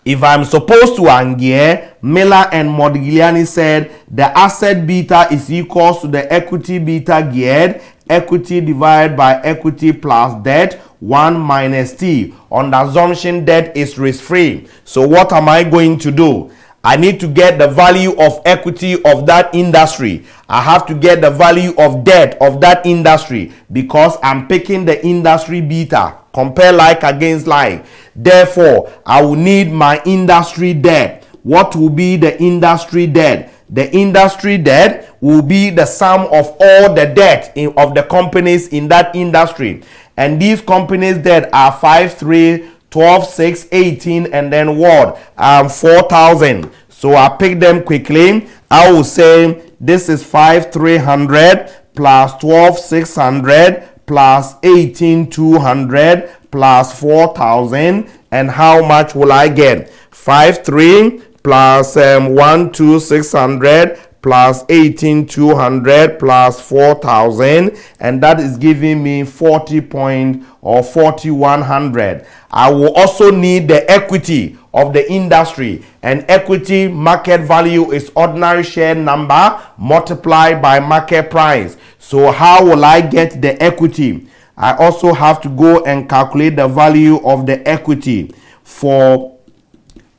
[SPEAKER 1] If I'm supposed to ungear, Miller and Modigliani said the asset beta is equal to the equity beta geared, equity divided by equity plus debt, 1 minus T, on the assumption debt is risk-free. So what am I going to do? I need to get the value of equity of that industry. I have to get the value of debt of that industry because I'm picking the industry beta. Compare like against like. Therefore, I will need my industry debt. What will be the industry debt? The industry debt will be the sum of all the debt of the companies in that industry. And these companies' debt are 5, 3, 12, 6, 18, and then what? 4,000. So I pick them quickly. I will say this is 5,300 plus 12,600 plus 18,200 plus 4,000. And how much will I get? 5,300 plus 1,600 plus 18,200 plus 4,000, and that is giving me 4,100. I will also need the equity of the industry, and equity market value is ordinary share number multiplied by market price. So how will I get the equity? I also have to go and calculate the value of the equity for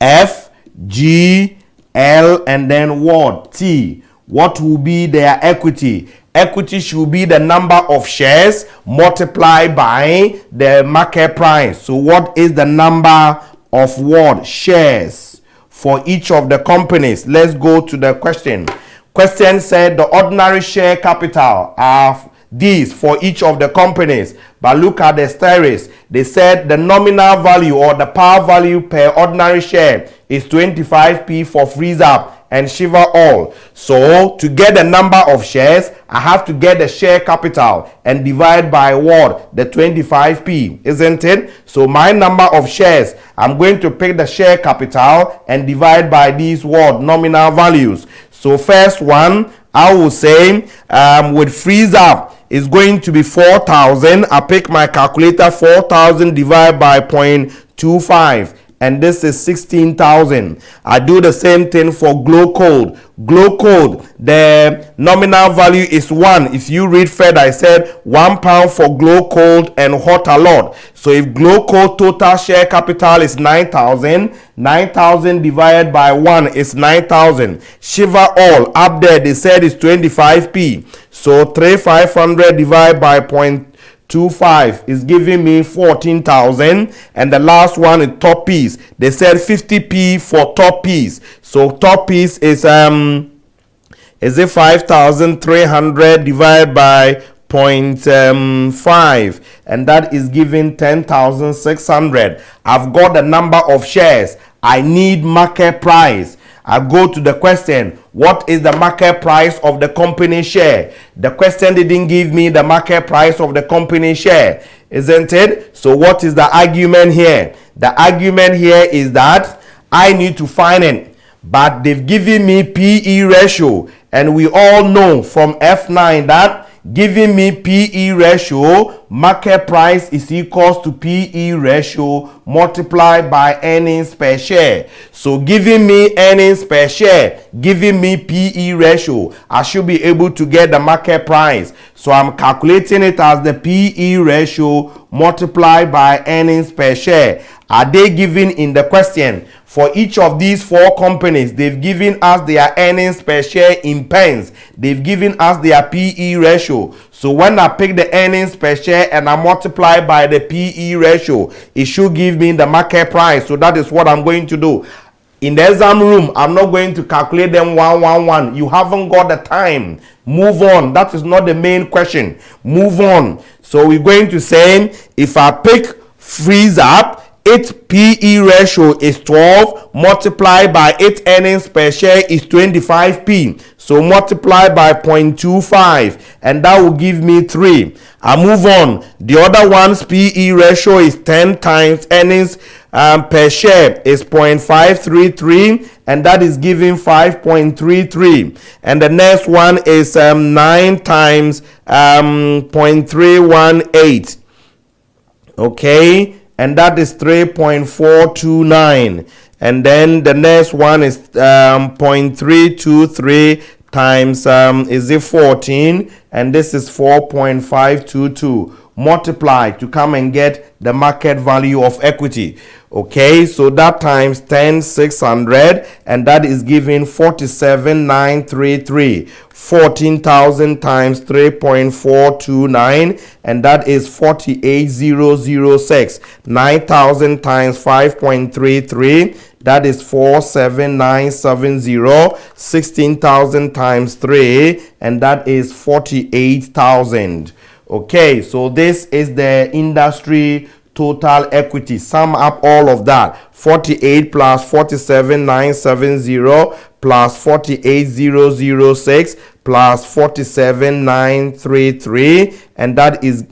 [SPEAKER 1] F, G, L, and then what? T. What will be their equity? Equity should be the number of shares multiplied by the market price. So what is the number of what? Shares for each of the companies. Let's go to the question. Question said the ordinary share capital are these for each of the companies. But look at the asterisk. They said the nominal value or the par value per ordinary share is 25p for Freeze Up and Shiver All. So to get the number of shares, I have to get the share capital and divide by what? The 25p, isn't it? So my number of shares, I'm going to pick the share capital and divide by these what? Nominal values. So first one, I will say with Freeze Up is going to be 4,000. I pick my calculator. 4,000 divided by 0.25. and this is 16,000. I do the same thing for Glow Cold. Glow Cold, the nominal value is 1. If you read further, I said £1 for Glow Cold and Hot Alert. So if Glow Cold total share capital is 9,000, 9,000 divided by 1 is 9,000. Shiva All up there, they said is 25p. So 3,500 divided by 0.25 is giving me 14,000. And the last one is top piece. They said 50p for top piece. So top piece is 5,300 divided by 0.5, and that is giving 10,600. I've got the number of shares. I need market price. I go to the question, what is the market price of the company share? The question didn't give me the market price of the company share, isn't it? So what is the argument here? The argument here is that I need to find it, but they've given me PE ratio, and we all know from F9 that giving me PE ratio, market price is equals to PE ratio multiplied by earnings per share. So giving me earnings per share, giving me PE ratio, I should be able to get the market price. So I'm calculating it as the PE ratio multiplied by earnings per share. Are they given in the question? For each of these 4 companies, they've given us their earnings per share in pence. They've given us their PE ratio. So when I pick the earnings per share and I multiply by the PE ratio, it should give me the market price. So that is what I'm going to do. In the exam room, I'm not going to calculate them one. You haven't got the time. Move on. That is not the main question. Move on. So we're going to say, if I pick freeze up, its PE ratio is 12, multiplied by its earnings per share is 25p. So multiply by 0.25, and that will give me 3. I move on. The other one's PE ratio is 10 times earnings per share is 0.533, and that is giving 5.33. And the next one is 9 times 0.318. Okay. And that is 3.429. And then the next one is 0.323 times is it 14, and this is 4.522. Multiply to come and get the market value of equity. Okay, so that times 10,600, and that is giving 47,933. 14,000 times 3.429, and that is 48,006. 9,000 times 5.33, that is 47970. 16,000 times 3, and that is 48,000. Okay, so this is the industry total equity. Sum up all of that. 48 plus 47,970 plus 48,006 plus 47,933, and that is,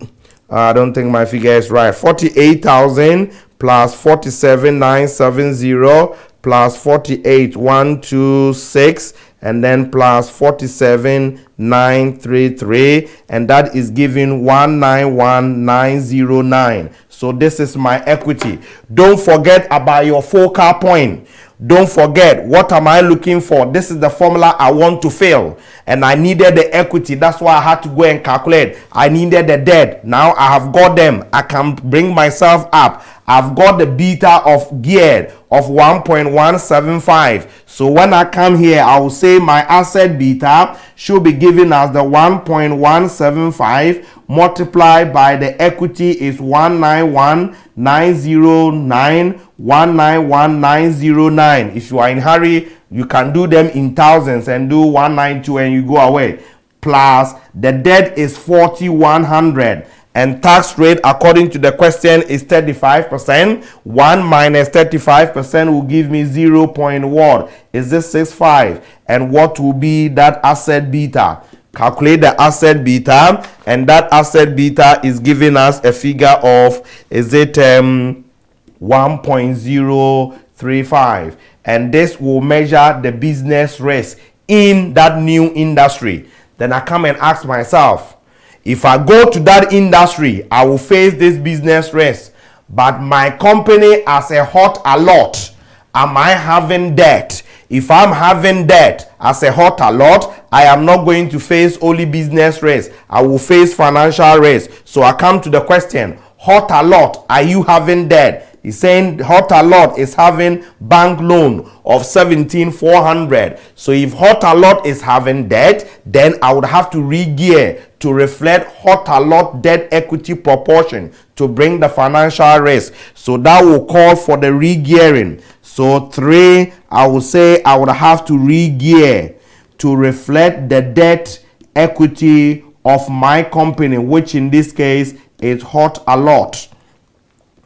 [SPEAKER 1] I don't think my figure is right. 48,000 plus 47,970 plus 48,126, and then plus 47,933, and that is giving 191,909. So this is my equity. Don't forget about your focal point. Don't forget, what am I looking for? This is the formula I want to fill, and I needed the equity. That's why I had to go and calculate. I needed the debt. Now I have got them. I can bring myself up. I've got the beta of geared of 1.175. So when I come here, I will say my asset beta should be given as the 1.175 multiplied by the equity is 191,909. 191,909. If you are in hurry, you can do them in thousands and do 192 and you go away. Plus the debt is 4,100, and tax rate according to the question is 35%. 1 minus 35% will give me 0. What is this? 65. And what will be that asset beta? Calculate the asset beta, and that asset beta is giving us a figure of, is it 1.035, and this will measure the business risk in that new industry. Then I come and ask myself, if I go to that industry, I will face this business risk, but my company as a hot alert, am I having debt? If I'm having debt as a hot alert, I am not going to face only business risk. I will face financial risk. So I come to the question, hot alert, are you having debt? He's saying hot alert is having bank loan of 17,400. So if hot alert is having debt, then I would have to re-gear to reflect hot alert debt equity proportion to bring the financial risk. So that will call for the re-gearing. So 3, I will say I would have to re-gear to reflect the debt equity of my company, which in this case is hot alert.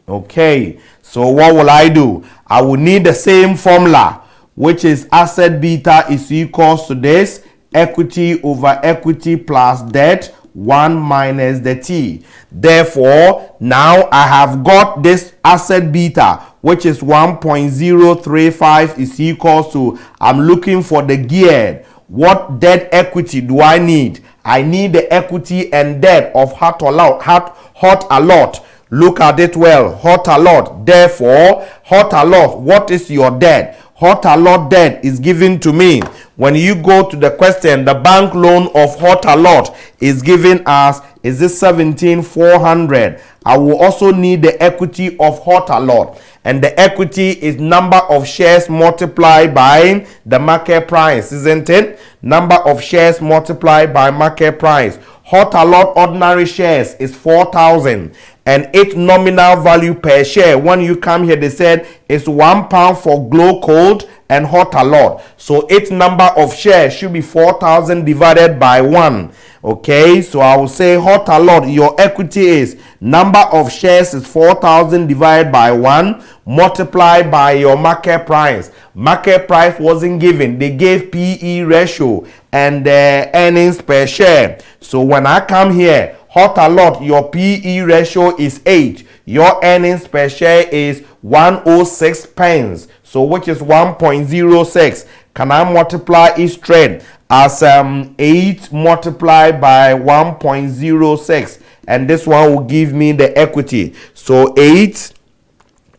[SPEAKER 1] Okay, so what will I do? I will need the same formula, which is asset beta is equals to this, equity over equity plus debt, 1 minus the T. Therefore, now I have got this asset beta, which is 1.035 is equals to, I'm looking for the geared. What debt equity do I need? I need the equity and debt of hot alert. Look at it well. Hot alert. Therefore, hot alert, what is your debt? Hot alert debt is given to me. When you go to the question, the bank loan of hot alert is given as, is this 17,400? I will also need the equity of hot alert. And the equity is number of shares multiplied by the market price, isn't it? Number of shares multiplied by market price. Hot alert ordinary shares is 4,000 and its nominal value per share. When you come here, they said it's £1 for Glow Cold and hot alert. So its number of shares should be 4,000 divided by 1. Okay, so I will say hot alert, your equity is number of shares is 4,000 divided by 1 multiplied by your market price. Market price wasn't given. They gave PE ratio and earnings per share. So when I come here, hot alert, your PE ratio is 8. Your earnings per share is 106 pence. So which is 1.06. Can I multiply each trade as 8 multiplied by 1.06? And this one will give me the equity. So 8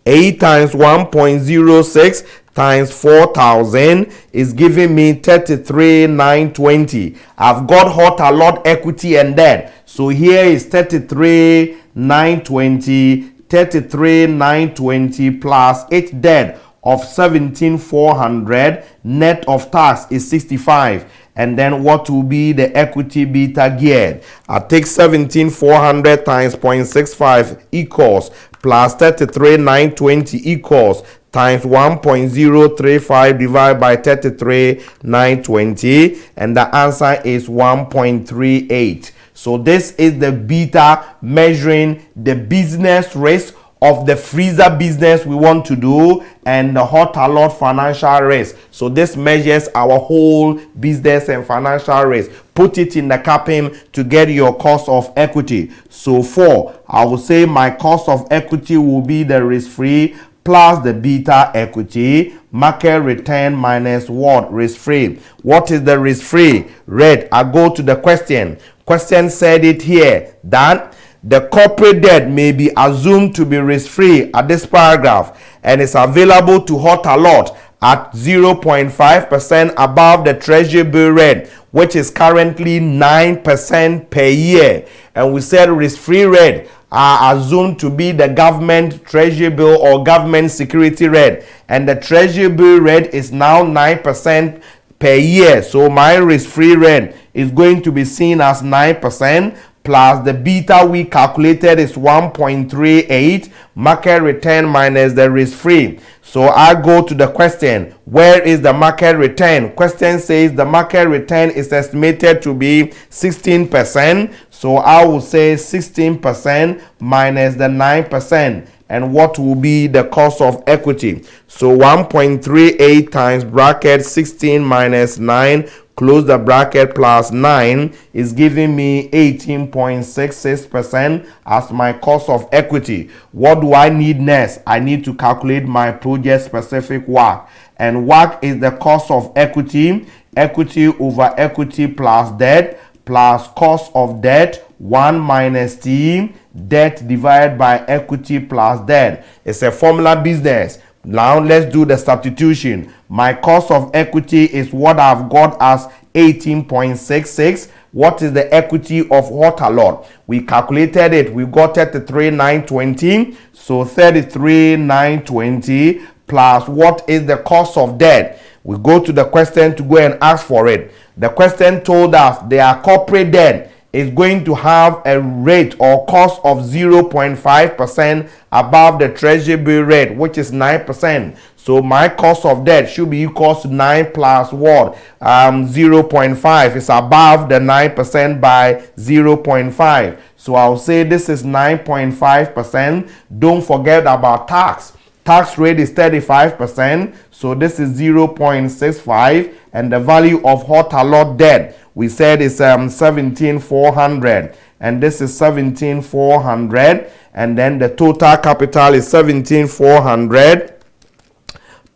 [SPEAKER 1] times 1.06 times 4,000 is giving me 33,920. I've got hot alert equity and debt. So here is 33,920, 33,920 plus its debt of 17,400, net of tax is 65. And then what will be the equity beta geared? I take 17,400 times 0.65 equals plus 33,920 equals times 1.035 divided by 33,920, and the answer is 1.38. So this is the beta measuring the business risk of the freezer business we want to do and the hot alert financial risk. So this measures our whole business and financial risk. Put it in the CAPM to get your cost of equity. So 4, I will say my cost of equity will be the risk-free plus the beta equity, market return minus what? Risk-free. What is the risk-free? Red. I go to the question. Question said it here that the corporate debt may be assumed to be risk-free at this paragraph and is available to hot alert at 0.5% above the treasury bill rate, which is currently 9% per year. And we said risk-free rate are assumed to be the government treasury bill or government security rate, and the treasury bill rate is now 9% per year. So my risk-free rate is going to be seen as 9% plus the beta we calculated is 1.38, market return minus the risk-free. So I go to the question, where is the market return? Question says the market return is estimated to be 16%. So I will say 16% minus the 9%. And what will be the cost of equity? So 1.38 times bracket 16 minus 9, close the bracket, plus 9 is giving me 18.66% as my cost of equity. What do I need next? I need to calculate my project specific WACC. And WACC is the cost of equity, equity over equity plus debt, plus cost of debt, 1 minus T, debt divided by equity plus debt. It's a formula business. Now let's do the substitution. My cost of equity is what I've got as 18.66. What is the equity of Waterlord? We calculated it. We got 33,920. So 33,920 plus what is the cost of debt? We go to the question to go and ask for it. The question told us their corporate debt is going to have a rate or cost of 0.5% above the treasury bill rate, which is 9%. So my cost of debt should be equal to 9 plus what? 0.5. It's above the 9% by 0.5. So I'll say this is 9.5%. Don't forget about tax. Tax rate is 35%. So this is 0.65. And the value of Waterlord debt, we said is 17,400, and this is 17,400, and then the total capital is 17,400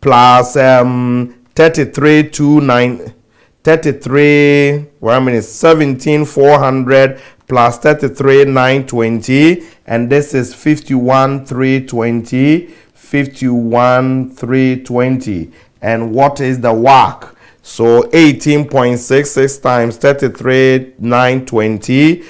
[SPEAKER 1] plus 17,400 plus 33,920, and this is 51,320, 51,320. And what is the WACC? So 18.66 times 33,920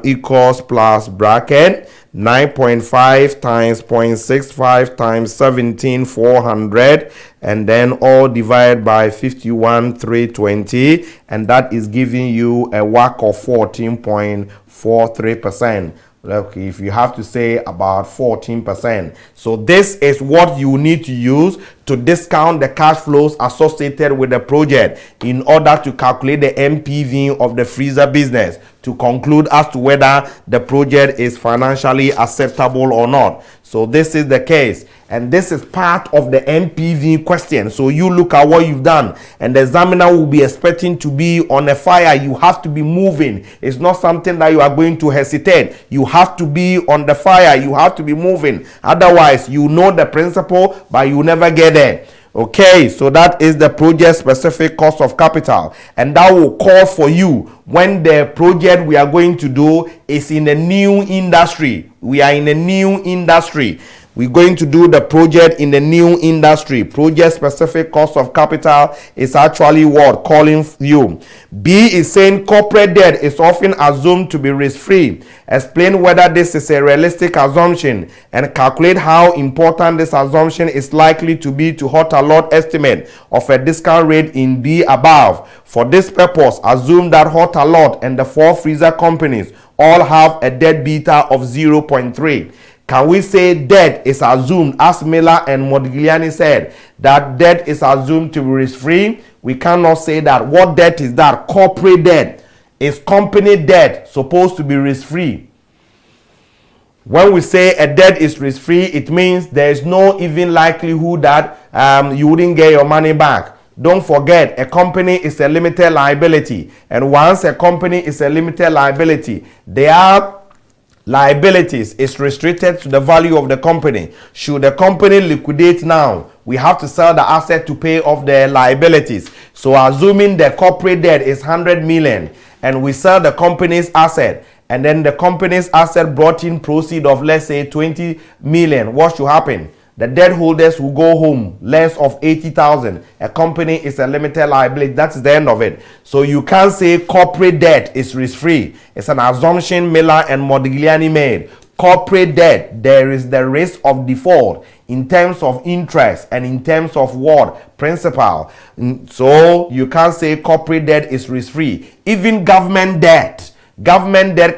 [SPEAKER 1] equals plus bracket 9.5 times 0.65 times 17,400, and then all divided by 51,320, and that is giving you a WACC of 14.43%. Look, if you have to say about 14%. So this is what you need to use to discount the cash flows associated with the project in order to calculate the NPV of the freezer business to conclude as to whether the project is financially acceptable or not. So this is the case, and this is part of the NPV question. So you look at what you've done, and the examiner will be expecting to be on a fire. You have to be moving. It's not something that you are going to hesitate. You have to be on the fire. You have to be moving. Otherwise, you know the principle, but you never get there. Okay, so that is the project specific cost of capital, and that will call for you when the project we are going to do is in a new industry. We are in a new industry. We're going to do the project in the new industry. Project specific cost of capital is actually what calling you. B is saying corporate debt is often assumed to be risk free. Explain whether this is a realistic assumption and calculate how important this assumption is likely to be to Waterlord estimate of a discount rate in B above. For this purpose, assume that Waterlord and the 4 freezer companies all have a debt beta of 0.3. Can we say debt is assumed, as Miller and Modigliani said, that debt is assumed to be risk-free? We cannot say that. What debt is that? Corporate debt. Is company debt supposed to be risk-free? When we say a debt is risk-free, it means there is no even likelihood that you wouldn't get your money back. Don't forget, a company is a limited liability. And once a company is a limited liability, there are liabilities is restricted to the value of the company. Should the company liquidate now, we have to sell the asset to pay off the liabilities. So assuming the corporate debt is 100 million and we sell the company's asset, and then the company's asset brought in proceed of, let's say, 20 million, what should happen? The debt holders will go home less of 80,000. A company is a limited liability. That's the end of it. So you can't say corporate debt is risk-free. It's an assumption Miller and Modigliani made. Corporate debt, there is the risk of default in terms of interest and in terms of what? Principal. So you can't say corporate debt is risk-free. Even government debt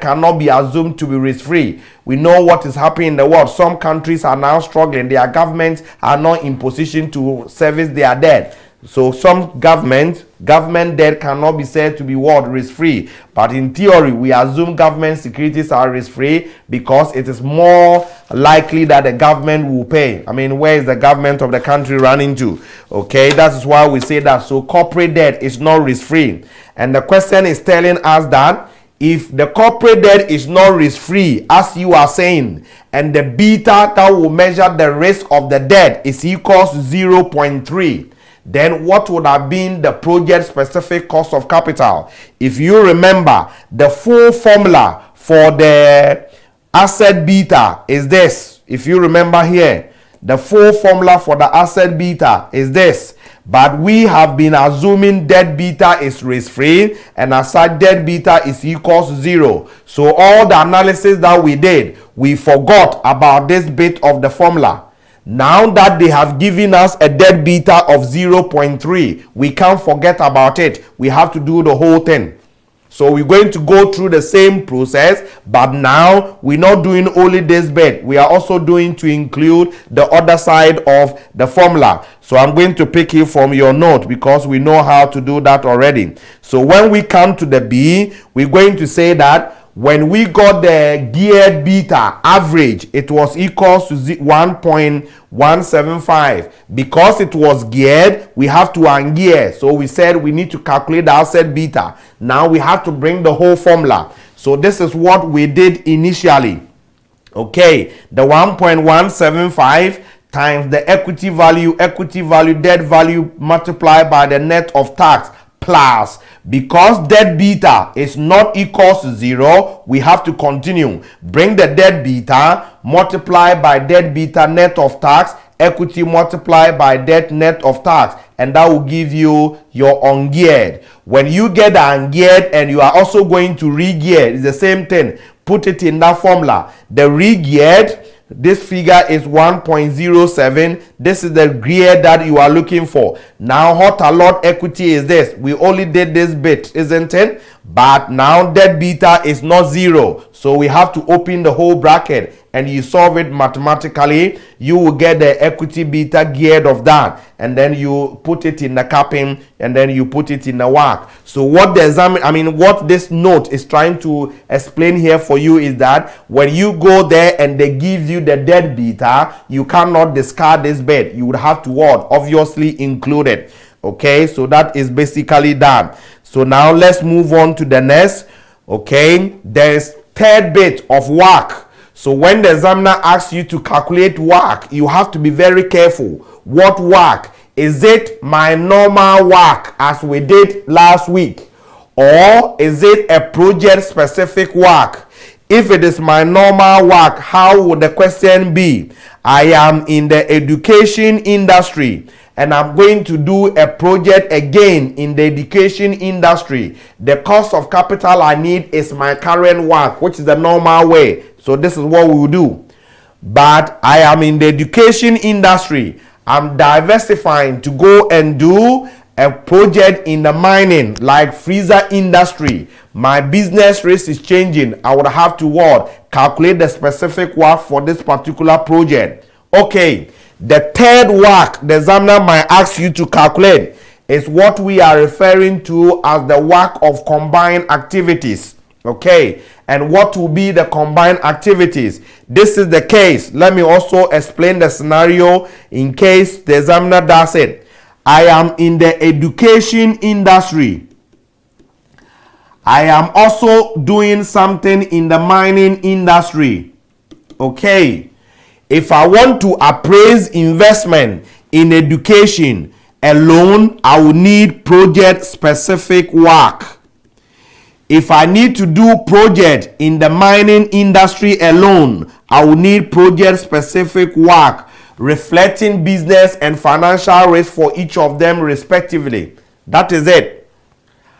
[SPEAKER 1] cannot be assumed to be risk-free. We know what is happening in the world. Some countries are now struggling. Their governments are not in position to service their debt. So some government debt cannot be said to be what? Risk-free. But in theory, we assume government securities are risk-free because it is more likely that the government will pay. I mean, where is the government of the country running to? Okay, that is why we say that. So corporate debt is not risk-free. And the question is telling us that if the corporate debt is not risk-free, as you are saying, and the beta that will measure the risk of the debt is equals to 0.3, then what would have been the project specific cost of capital? If you remember, the full formula for the asset beta is this. If you remember here, the full formula for the asset beta is this. But we have been assuming debt beta is risk-free, and as such debt beta is equals to 0. So all the analysis that we did, we forgot about this bit of the formula. Now that they have given us a debt beta of 0.3, we can't forget about it. We have to do the whole thing. So we're going to go through the same process, but now we're not doing only this bit. We are also doing to include the other side of the formula. So I'm going to pick it from your note because we know how to do that already. So when we come to the B, we're going to say that when we got the geared beta average, it was equals to 1.175. Because it was geared, we have to ungear. So we said we need to calculate the asset beta. Now we have to bring the whole formula. So this is what we did initially. Okay, the 1.175 times the equity value, debt value multiplied by the net of tax, plus, because debt beta is not equals to 0, we have to continue. Bring the debt beta, multiply by debt beta net of tax, equity multiplied by debt net of tax, and that will give you your ungeared. When you get the ungeared and you are also going to re-gear, it's the same thing. Put it in that formula. The re-geared, this figure is 1.07. This is the gear that you are looking for. Now what a lot equity is this? We only did this bit, isn't it? But now debt beta is not 0. So we have to open the whole bracket and you solve it mathematically. You will get the equity beta geared of that. And then you put it in the capping and then you put it in the WACC. So what what this note is trying to explain here for you is that when you go there and they give you the debt beta, you cannot discard this bit. You would have to what? Obviously include it. Okay, so that is basically that. So now let's move on to the next. Okay, there's third bit of WACC. So when the examiner asks you to calculate WACC, you have to be very careful. What WACC? Is it my normal WACC as we did last week? Or is it a project specific WACC? If it is my normal WACC, how would the question be? I am in the education industry and I'm going to do a project again in the education industry. The cost of capital I need is my current WACC, which is the normal way. So this is what we will do. But I am in the education industry. I'm diversifying to go and do a project in the mining like freezer industry. My business risk is changing. I would have to what? Calculate the specific WACC for this particular project. Okay, the third WACC the examiner might ask you to calculate is what we are referring to as the WACC of combined activities. Okay, and what will be the combined activities? This is the case. Let me also explain the scenario in case the examiner does it. I am in the education industry. I am also doing something in the mining industry. Okay, if I want to appraise investment in education alone, I will need project specific WACC. If I need to do project in the mining industry alone, I will need project specific WACC reflecting business and financial risk for each of them respectively. That is it.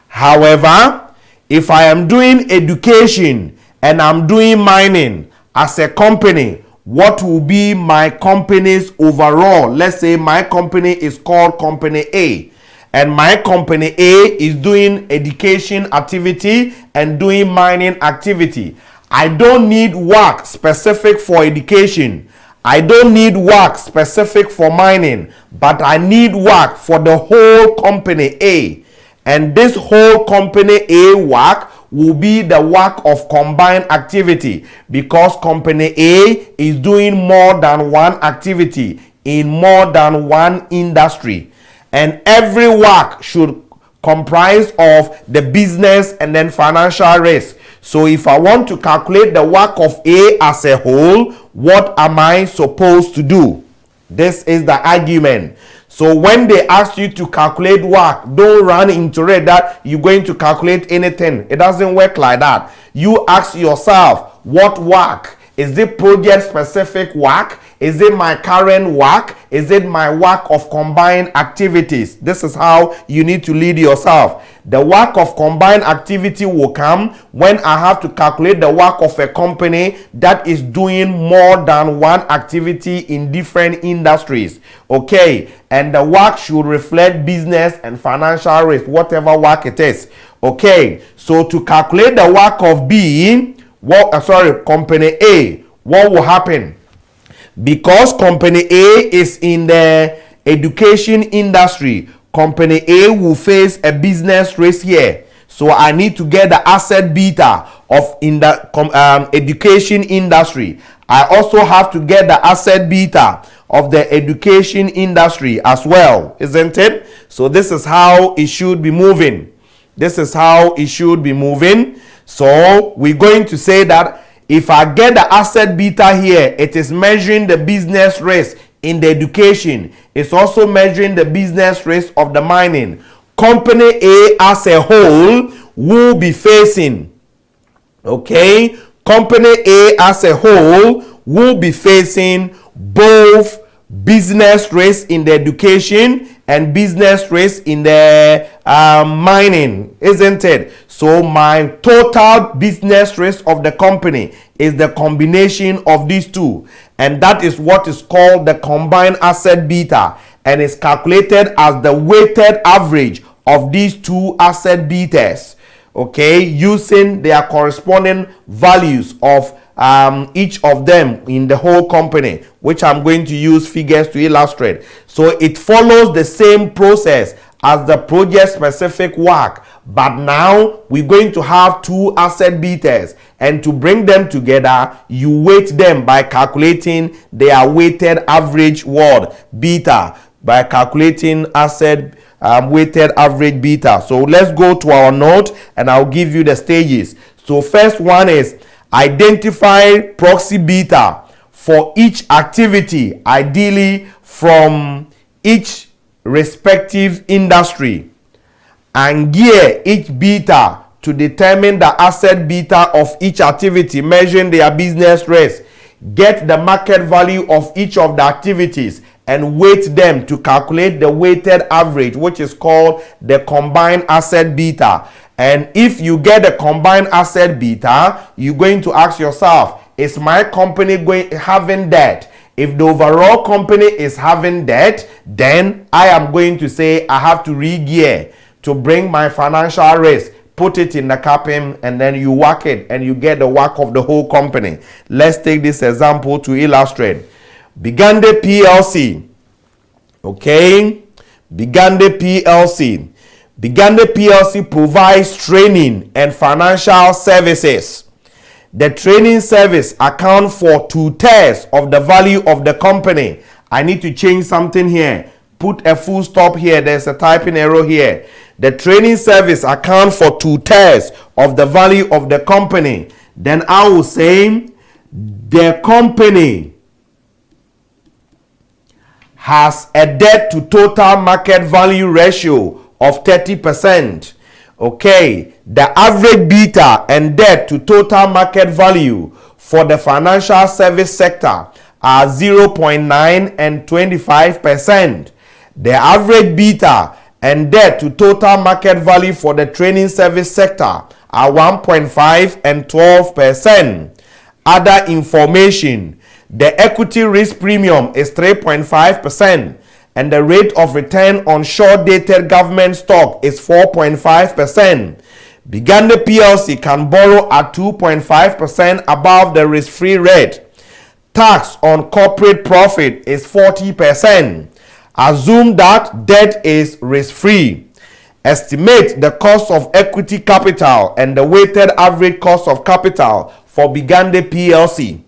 [SPEAKER 1] However, if I am doing education and I'm doing mining as a company, what will be my company's overall? Let's say my company is called Company A. And my company A is doing education activity and doing mining activity. I don't need WACC specific for education. I don't need WACC specific for mining, but I need WACC for the whole company A. And this whole company A WACC will be the WACC of combined activity because company A is doing more than one activity in more than one industry. And every WACC should comprise of the business and then financial risk. So if I want to calculate the WACC of A as a whole, what am I supposed to do? This is the argument. So when they ask you to calculate WACC, don't run into it that you're going to calculate anything. It doesn't work like that. You ask yourself, what WACC? Is it project specific WACC? Is it my current WACC? Is it my WACC of combined activities? This is how you need to lead yourself. The WACC of combined activity will come when I have to calculate the WACC of a company that is doing more than one activity in different industries. Okay, and the WACC should reflect business and financial risk, whatever WACC it is. Okay, so to calculate the WACC of B, company A, what will happen? Because company A is in the education industry, company A will face a business risk here. So I need to get the asset beta of in the education industry. I also have to get the asset beta of the education industry as well, isn't it? So this is how it should be moving. This is how it should be moving. So we're going to say that if I get the asset beta here, it is measuring the business risk in the education. It's also measuring the business risk of the mining. Company A as a whole will be facing, okay? Company A as a whole will be facing both business risk in the education and business risk in the mining, isn't it? So my total business risk of the company is the combination of these two, and that is what is called the combined asset beta, and is calculated as the weighted average of these two asset betas, okay, using their corresponding values of each of them in the whole company, which I'm going to use figures to illustrate. So it follows the same process as the project specific WACC, but now we're going to have two asset betas, and to bring them together you weight them by calculating their weighted average beta, by calculating asset weighted average beta. So let's go to our note and I'll give you the stages. So first one is identify proxy beta for each activity, ideally from each respective industry, and gear each beta to determine the asset beta of each activity, measuring their business risk. Get the market value of each of the activities and weight them to calculate the weighted average, which is called the combined asset beta. And if you get the combined asset beta, you're going to ask yourself, is my company having debt? If the overall company is having debt, then I am going to say I have to re-gear to bring my financial risk, put it in the capping, and then you WACC it and you get the WACC of the whole company. Let's take this example to illustrate. Bigande PLC. Okay, Bigande PLC. Bigande PLC provides training and financial services. The training service accounts for 2/3 of the value of the company. I need to change something here. Put a full stop here. There's a typing error here. The training service accounts for 2/3 of the value of the company. Then I will say the company has a debt to total market value ratio of 30%. Okay, the average beta and debt to total market value for the financial service sector are 0.9 and 25%. The average beta and debt to total market value for the training service sector are 1.5 and 12%. Other information: the equity risk premium is 3.5%. and the rate of return on short-dated government stock is 4.5%. Bigande PLC can borrow at 2.5% above the risk-free rate. Tax on corporate profit is 40%. Assume that debt is risk-free. Estimate the cost of equity capital and the weighted average cost of capital for Bigande PLC.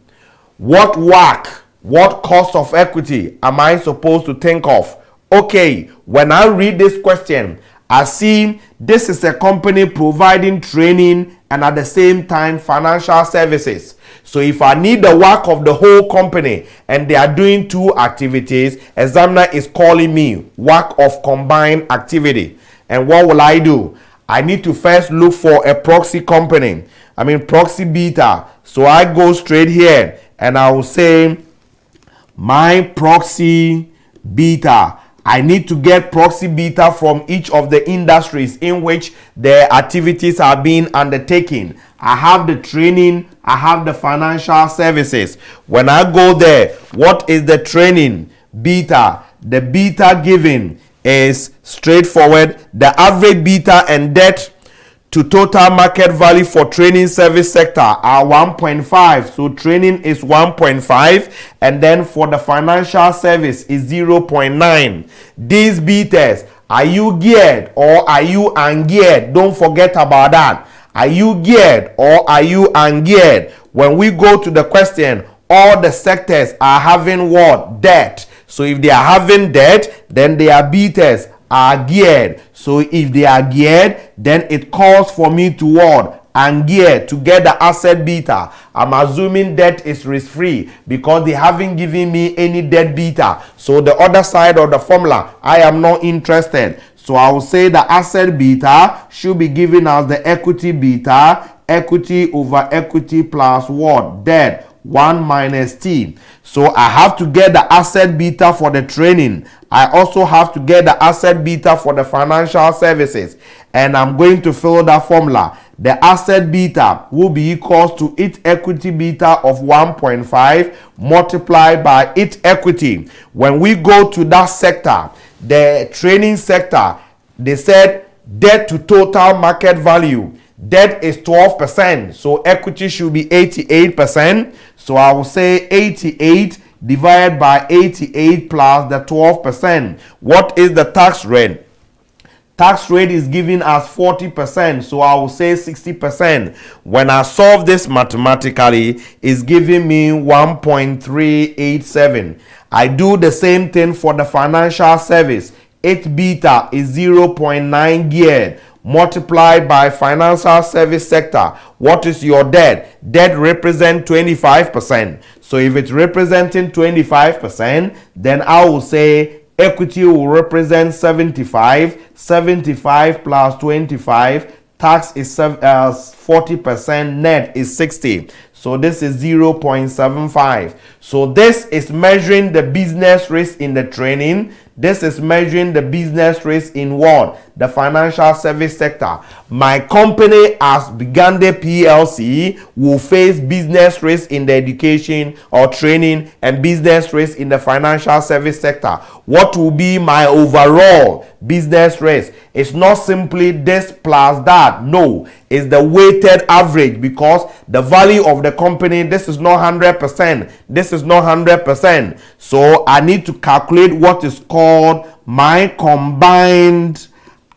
[SPEAKER 1] What WACC, what cost of equity am I supposed to think of? Okay, when I read this question, I see this is a company providing training and at the same time financial services. So if I need the work of the whole company and they are doing two activities, examiner is calling me work of combined activity. And what will I do? I need to first look for a proxy company. Proxy beta. So I go straight here and I will say my proxy beta. I need to get proxy beta from each of the industries in which the activities are being undertaken. I have the training, I have the financial services. When I go there, what is the training beta? The beta given is straightforward. The average beta and debt to total market value for training service sector are 1.5. So training is 1.5, and then for the financial service is 0.9. These betas, are you geared or are you ungeared? Don't forget about that. Are you geared or are you ungeared? When we go to the question, all the sectors are having what? Debt. So if they are having debt, then their betas are geared. So if they are geared, then it calls for me to what? And gear to get the asset beta. I'm assuming debt is risk free because they haven't given me any debt beta. So the other side of the formula, I am not interested. So I will say the asset beta should be given as the equity beta, equity over equity plus what? Debt. 1 minus t. So I have to get the asset beta for the training. I also have to get the asset beta for the financial services. And I'm going to fill that formula. The asset beta will be equals to its equity beta of 1.5 multiplied by its equity. When we go to that sector, the training sector, they said debt to total market value. Debt is 12%, so equity should be 88%. So I will say 88 divided by 88 plus the 12%. What is the tax rate? Tax rate is given as 40%, so I will say 60%. When I solve this mathematically, it's giving me 1.387. I do the same thing for the financial service. Its beta is 0.9 geared. Multiplied by financial service sector. What is your debt? Debt represents 25%. So if it's representing 25%, then I will say equity will represent 75. 75 plus 25. Tax is 40%. Net is 60. So this is 0.75. So this is measuring the business risk in the training. This is measuring the business risk in what? The financial service sector. My company as Bigande PLC will face business risk in the education or training and business risk in the financial service sector. What will be my overall business risk? It's not simply this plus that. No, it's the weighted average because the value of the company, this is not 100%. This is not 100%. So I need to calculate what is called my combined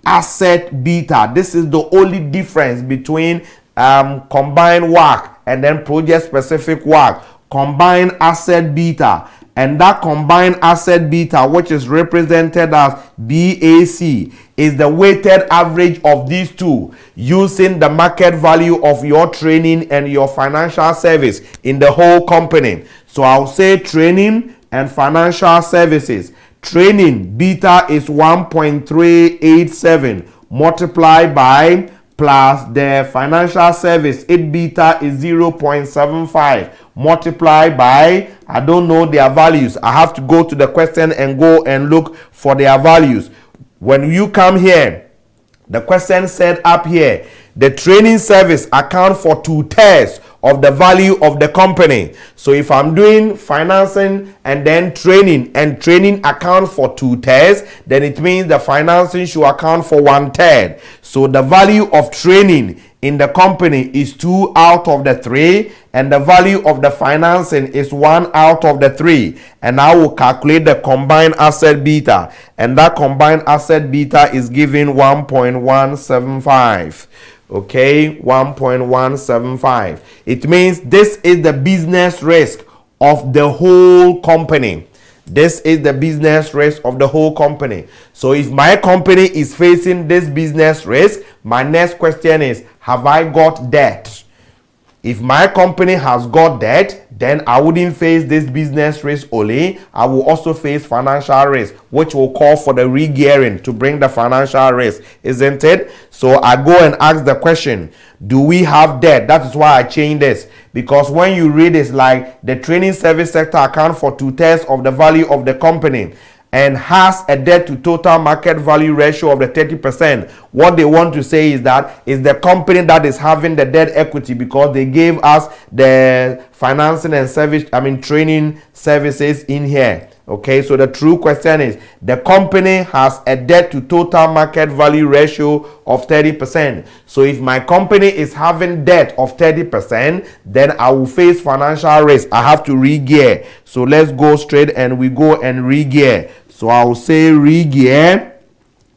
[SPEAKER 1] asset beta. This is the only difference between combined work and then project specific work. Combined asset beta, and that combined asset beta, which is represented as BAC, is the weighted average of these two using the market value of your training and your financial service in the whole company. So I'll say training and financial services. Training beta is 1.387 multiplied by plus the financial service, it beta is 0.75 multiplied by, I don't know their values. I have to go to the question and go and look for their values. When you come here, the question said up here, the training service account for 2/3 of the value of the company. So if I'm doing financing and then training, and training accounts for 2/3, then it means the financing should account for 1/3. So the value of training in the company is 2 out of the 3, and the value of the financing is 1 out of the 3. And I will calculate the combined asset beta, and that combined asset beta is given 1.175. Okay, 1.175. It means this is the business risk of the whole company. This is the business risk of the whole company. So if my company is facing this business risk, my next question is, have I got debt? If my company has got debt, then I wouldn't face this business risk only. I will also face financial risk, which will call for the re-gearing to bring the financial risk, isn't it? So I go and ask the question, do we have debt? That is why I changed this. Because when you read it's like the training service sector account for 2/3 of the value of the company and has a debt to total market value ratio of the 30%. What they want to say is that it's the company that is having the debt equity because they gave us the financing and training services in here. Okay, so the true question is the company has a debt to total market value ratio of 30%. So if my company is having debt of 30%, then I will face financial risk. I have to re-gear. So let's go straight and we go and re-gear. So I will say re-gear,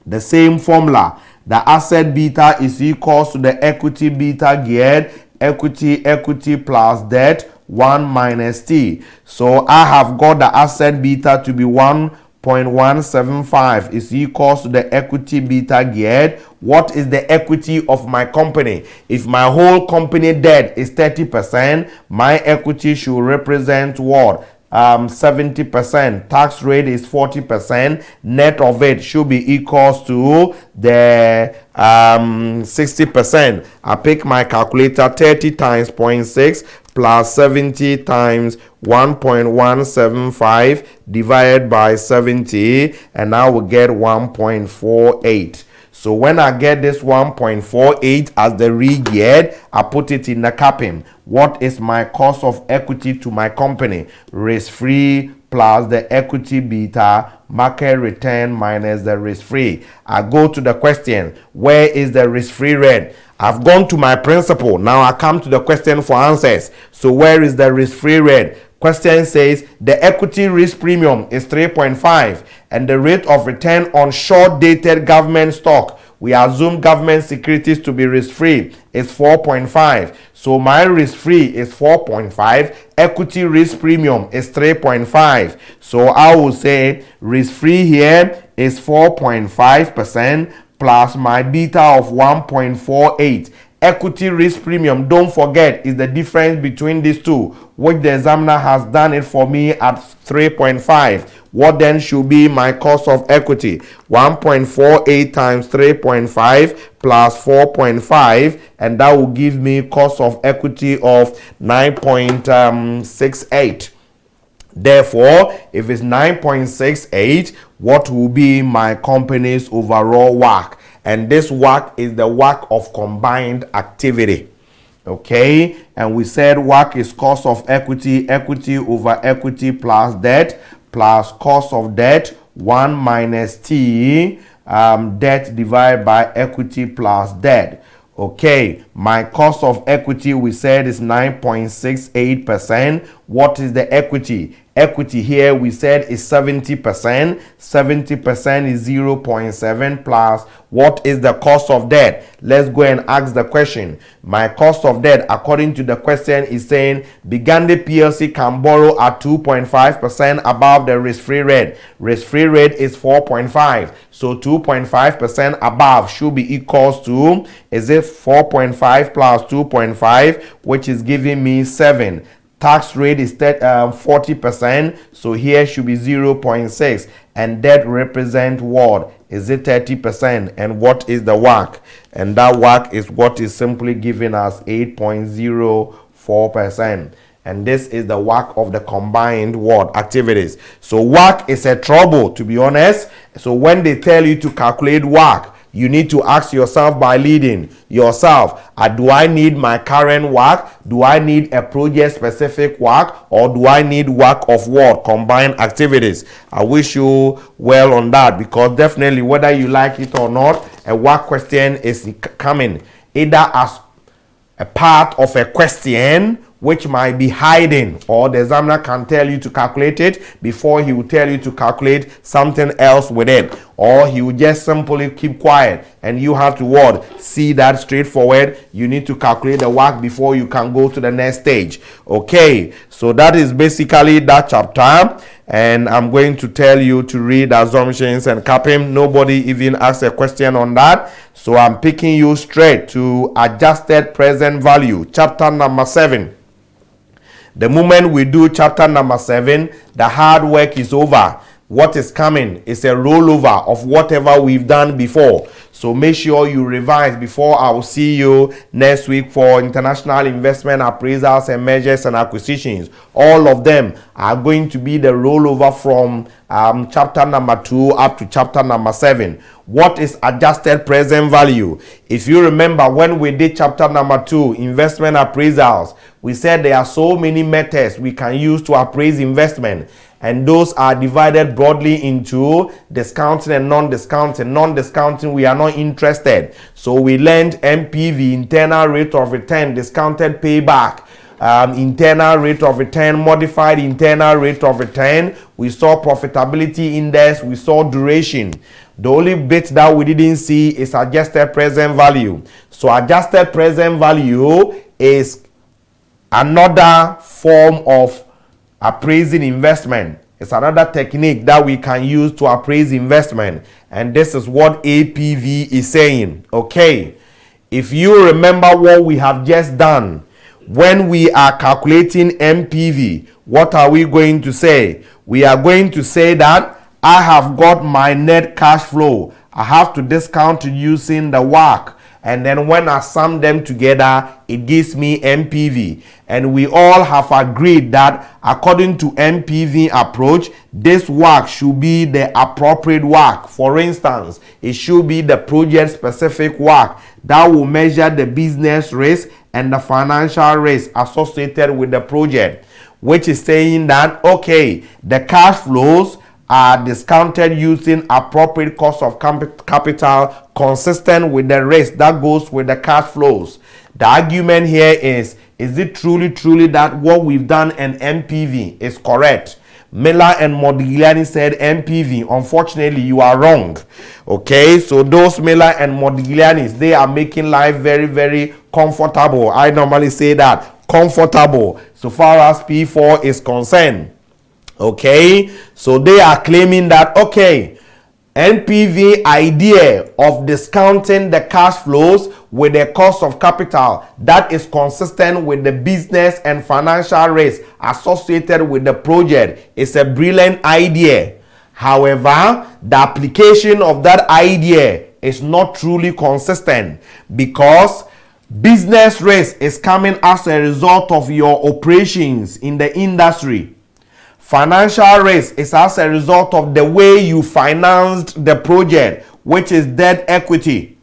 [SPEAKER 1] the same formula. The asset beta is equals to the equity beta geared, equity plus debt, 1 minus T. So I have got the asset beta to be 1.175 is equals to the equity beta geared. What is the equity of my company? If my whole company debt is 30%, my equity should represent what? 70%. Tax rate is 40%. Net of it should be equals to the 60%. I pick my calculator. 30 times 0.6 plus 70 times 1.175 divided by 70, and I will get 1.48. So when I get this 1.48 as the re-geared, I put it in the capping. What is my cost of equity to my company? Risk-free plus the equity beta, market return minus the risk-free. I go to the question, where is the risk-free rate? I've gone to my principal. Now I come to the question for answers. So where is the risk-free rate? Question says the equity risk premium is 3.5 and the rate of return on short-dated government stock, we assume government securities to be risk-free, is 4.5. So my risk-free is 4.5. Equity risk premium is 3.5. So I will say risk-free here is 4.5% plus my beta of 1.48. Equity risk premium, don't forget, is the difference between these two, which the examiner has done it for me at 3.5. What then should be my cost of equity? 1.48 times 3.5 plus 4.5, and that will give me cost of equity of 9.68. Therefore, if it's 9.68, what will be my company's overall WACC? And this WACC is the WACC of combined activity. Okay, and we said WACC is cost of equity, equity over equity plus debt, plus cost of debt, 1 minus T, debt divided by equity plus debt. Okay, my cost of equity we said is 9.68%. What is the equity? Equity here we said is 70%. 70% is 0.7 plus what is the cost of debt? Let's go and ask the question. My cost of debt, according to the question, is saying Bigande PLC can borrow at 2.5% above the risk-free rate. Risk-free rate is 4.5. So 2.5% above should be equals to, is it 4.5 plus 2.5, which is giving me 7. Tax rate is 40%, so here should be 0.6. And debt represent what? Is it 30%? And what is the WACC? And that WACC is what is simply giving us 8.04%. And this is the WACC of the combined what? Activities. So WACC is a trouble, to be honest. So when they tell you to calculate WACC, you need to ask yourself by leading yourself, do I need my current WACC? Do I need a project specific WACC? Or do I need WACC of what? Combined activities. I wish you well on that, because definitely whether you like it or not, a WACC question is coming either as a part of a question which might be hiding, or the examiner can tell you to calculate it before he will tell you to calculate something else with it, or he will just simply keep quiet and you have to what? See that straightforward. You need to calculate the WACC before you can go to the next stage. Okay, so that is basically that chapter. and I'm going to tell you to read assumptions and capping. Nobody even asked a question on that, so I'm picking you straight to adjusted present value, chapter number 7. The moment we do chapter number 7, the hard work is over. What is coming is a rollover of whatever we've done before. So make sure you revise before I will see you next week for international investment appraisals and mergers and acquisitions. All of them are going to be the rollover from chapter number 2 up to chapter number 7. What is adjusted present value? If you remember when we did chapter number 2, investment appraisals, we said there are so many methods we can use to appraise investment. And those are divided broadly into discounting and non-discounting. Non-discounting, we are not interested. So we learned MPV, internal rate of return, discounted payback, internal rate of return, modified internal rate of return. We saw profitability index. We saw duration. The only bit that we didn't see is adjusted present value. So adjusted present value is another form of appraising investment. It's another technique that we can use to appraise investment, and this is what APV is saying. Okay, if you remember what we have just done, when we are calculating MPV, what are we going to say? We are going to say that I have got my net cash flow. I have to discount using the WACC. And then when I sum them together, it gives me MPV. And we all have agreed that according to MPV approach, this WACC should be the appropriate WACC. For instance, it should be the project specific WACC that will measure the business risk and the financial risk associated with the project, which is saying that, okay, the cash flows are discounted using appropriate cost of capital consistent with the risk that goes with the cash flows. The argument here is it truly that what we've done in MPV is correct? Miller and Modigliani said MPV. Unfortunately, you are wrong. Okay, so those Miller and Modiglianis, they are making life very comfortable. I normally say that, comfortable, so far as P4 is concerned. Okay, so they are claiming that, okay, NPV idea of discounting the cash flows with the cost of capital that is consistent with the business and financial risk associated with the project is a brilliant idea. However, the application of that idea is not truly consistent because business risk is coming as a result of your operations in the industry. Financial risk is as a result of the way you financed the project, which is debt equity.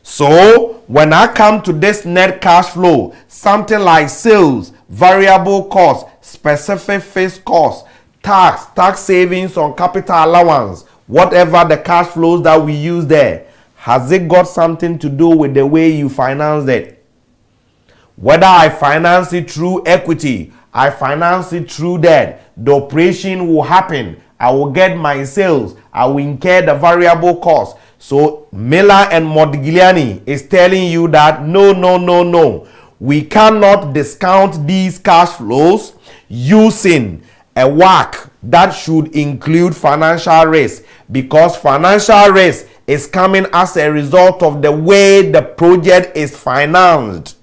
[SPEAKER 1] So when I come to this net cash flow, something like sales, variable cost, specific fixed cost, tax savings on capital allowance, whatever the cash flows that we use there, has it got something to do with the way you financed it? Whether I finance it through equity, I finance it through debt, the operation will happen. I will get my sales. I will incur the variable cost. So Miller and Modigliani is telling you that no. We cannot discount these cash flows using a WACC that should include financial risk, because financial risk is coming as a result of the way the project is financed.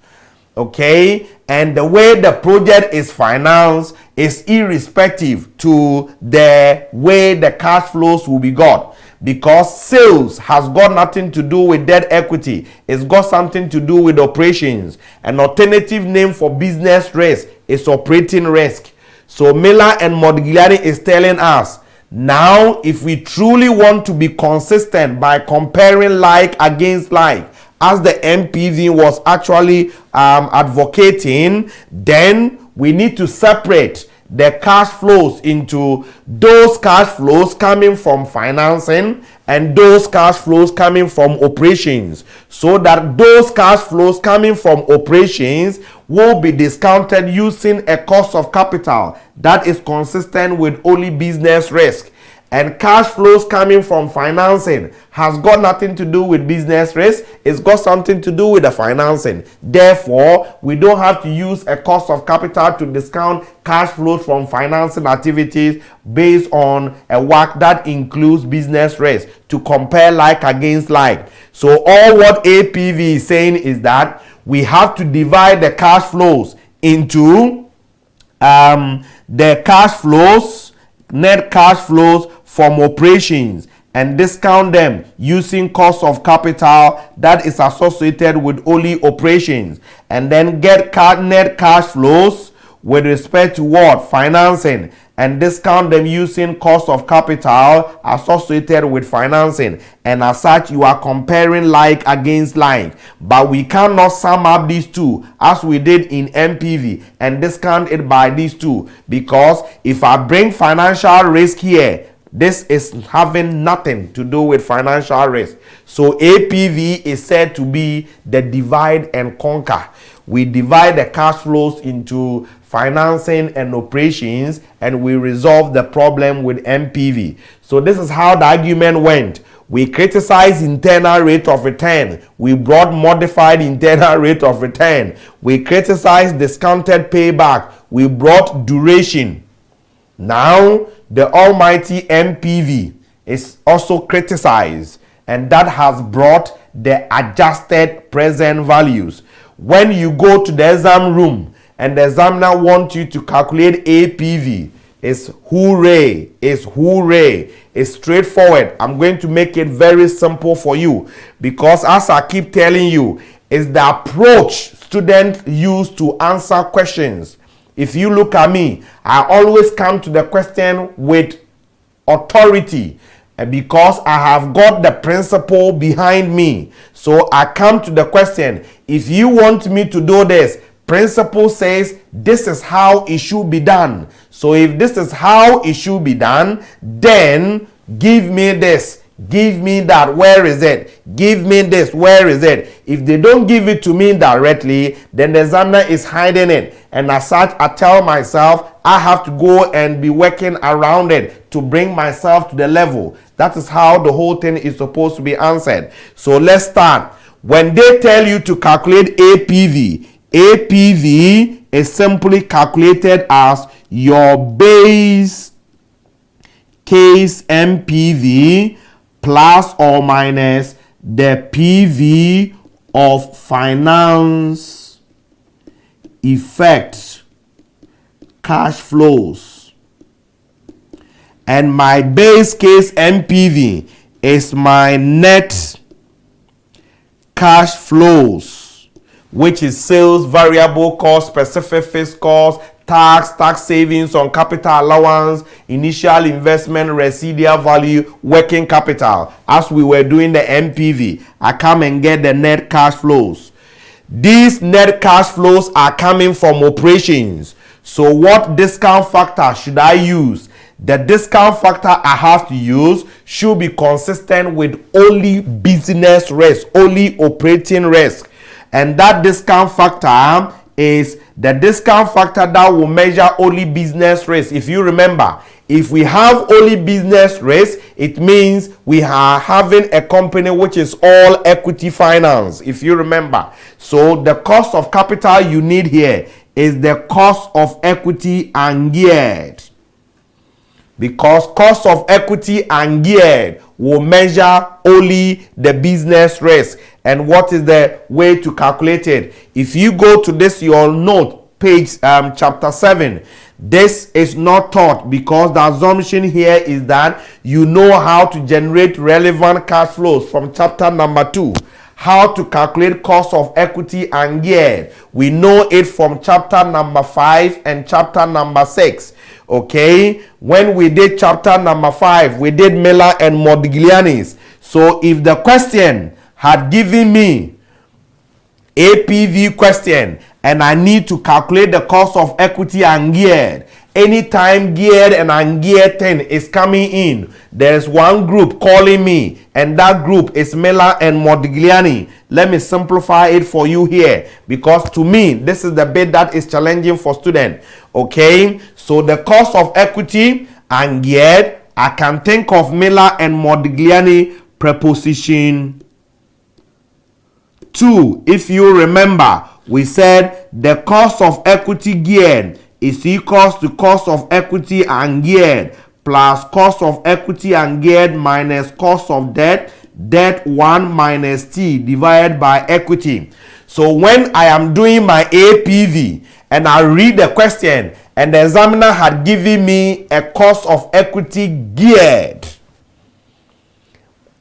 [SPEAKER 1] Okay, and the way the project is financed is irrespective to the way the cash flows will be got, because sales has got nothing to do with debt equity. It's got something to do with operations. An alternative name for business risk is operating risk. So Miller and Modigliani is telling us, now if we truly want to be consistent by comparing like against like, as the MPV was actually advocating, then we need to separate the cash flows into those cash flows coming from financing and those cash flows coming from operations, so that those cash flows coming from operations will be discounted using a cost of capital that is consistent with only business risk. And cash flows coming from financing has got nothing to do with business risk. It's got something to do with the financing. Therefore, we don't have to use a cost of capital to discount cash flows from financing activities based on a WACC that includes business risk to compare like against like. So all what APV is saying is that we have to divide the cash flows into the cash flows, net cash flows from operations, and discount them using cost of capital that is associated with only operations, and then get net cash flows with respect to what? Financing, and discount them using cost of capital associated with financing. And as such, you are comparing like against like. But we cannot sum up these two as we did in MPV and discount it by these two, because if I bring financial risk here, this is having nothing to do with financial risk. So APV is said to be the divide and conquer. We divide the cash flows into financing and operations, and we resolve the problem with MPV. So this is how the argument went. We criticize internal rate of return. We brought modified internal rate of return. We criticize discounted payback. We brought duration. Now, the almighty MPV is also criticized, and that has brought the adjusted present values. When you go to the exam room and the examiner wants you to calculate APV, it's hooray, it's straightforward. I'm going to make it very simple for you, because as I keep telling you, it's the approach students use to answer questions. If you look at me, I always come to the question with authority, because I have got the principle behind me. So I come to the question, if you want me to do this, principle says this is how it should be done. So if this is how it should be done, then give me this, give me that, where is it? Give me this, where is it? If they don't give it to me directly, then the examiner is hiding it. And as such, I tell myself I have to go and be working around it to bring myself to the level. That is how the whole thing is supposed to be answered. So let's start. When they tell you to calculate APV, APV is simply calculated as your base case MPV plus or minus the PV of finance effect cash flows. And my base case MPV is my net cash flows, which is sales, variable cost, specific fixed cost, tax savings on capital allowance, initial investment, residual value, working capital. As we were doing the MPV, I come and get the net cash flows. These net cash flows are coming from operations. So what discount factor should I use? The discount factor I have to use should be consistent with only business risk, only operating risk. And that discount factor is the discount factor that will measure only business risk. If you remember, if we have only business risk, it means we are having a company which is all equity finance, if you remember. So the cost of capital you need here is the cost of equity and geared. Because cost of equity and geared will measure only the business risk. And what is the way to calculate it? If you go to this, your note, page chapter 7, this is not taught, because the assumption here is that you know how to generate relevant cash flows from chapter number 2. How to calculate cost of equity and geared. We know it from chapter number 5 and chapter number 6. Okay, when we did chapter number 5, we did Miller and Modigliani's. So if the question had given me APV question and I need to calculate the cost of equity and geared, anytime geared and ungeared thing is coming in, there's one group calling me, and that group is Miller and Modigliani. Let me simplify it for you here, because to me, this is the bit that is challenging for students. Okay, so the cost of equity and geared I can think of Miller and Modigliani preposition 2. If you remember, we said the cost of equity geared is equals to cost of equity ungeared plus cost of equity ungeared minus cost of debt, debt 1 minus T divided by equity. So when I am doing my APV and I read the question and the examiner had given me a cost of equity geared,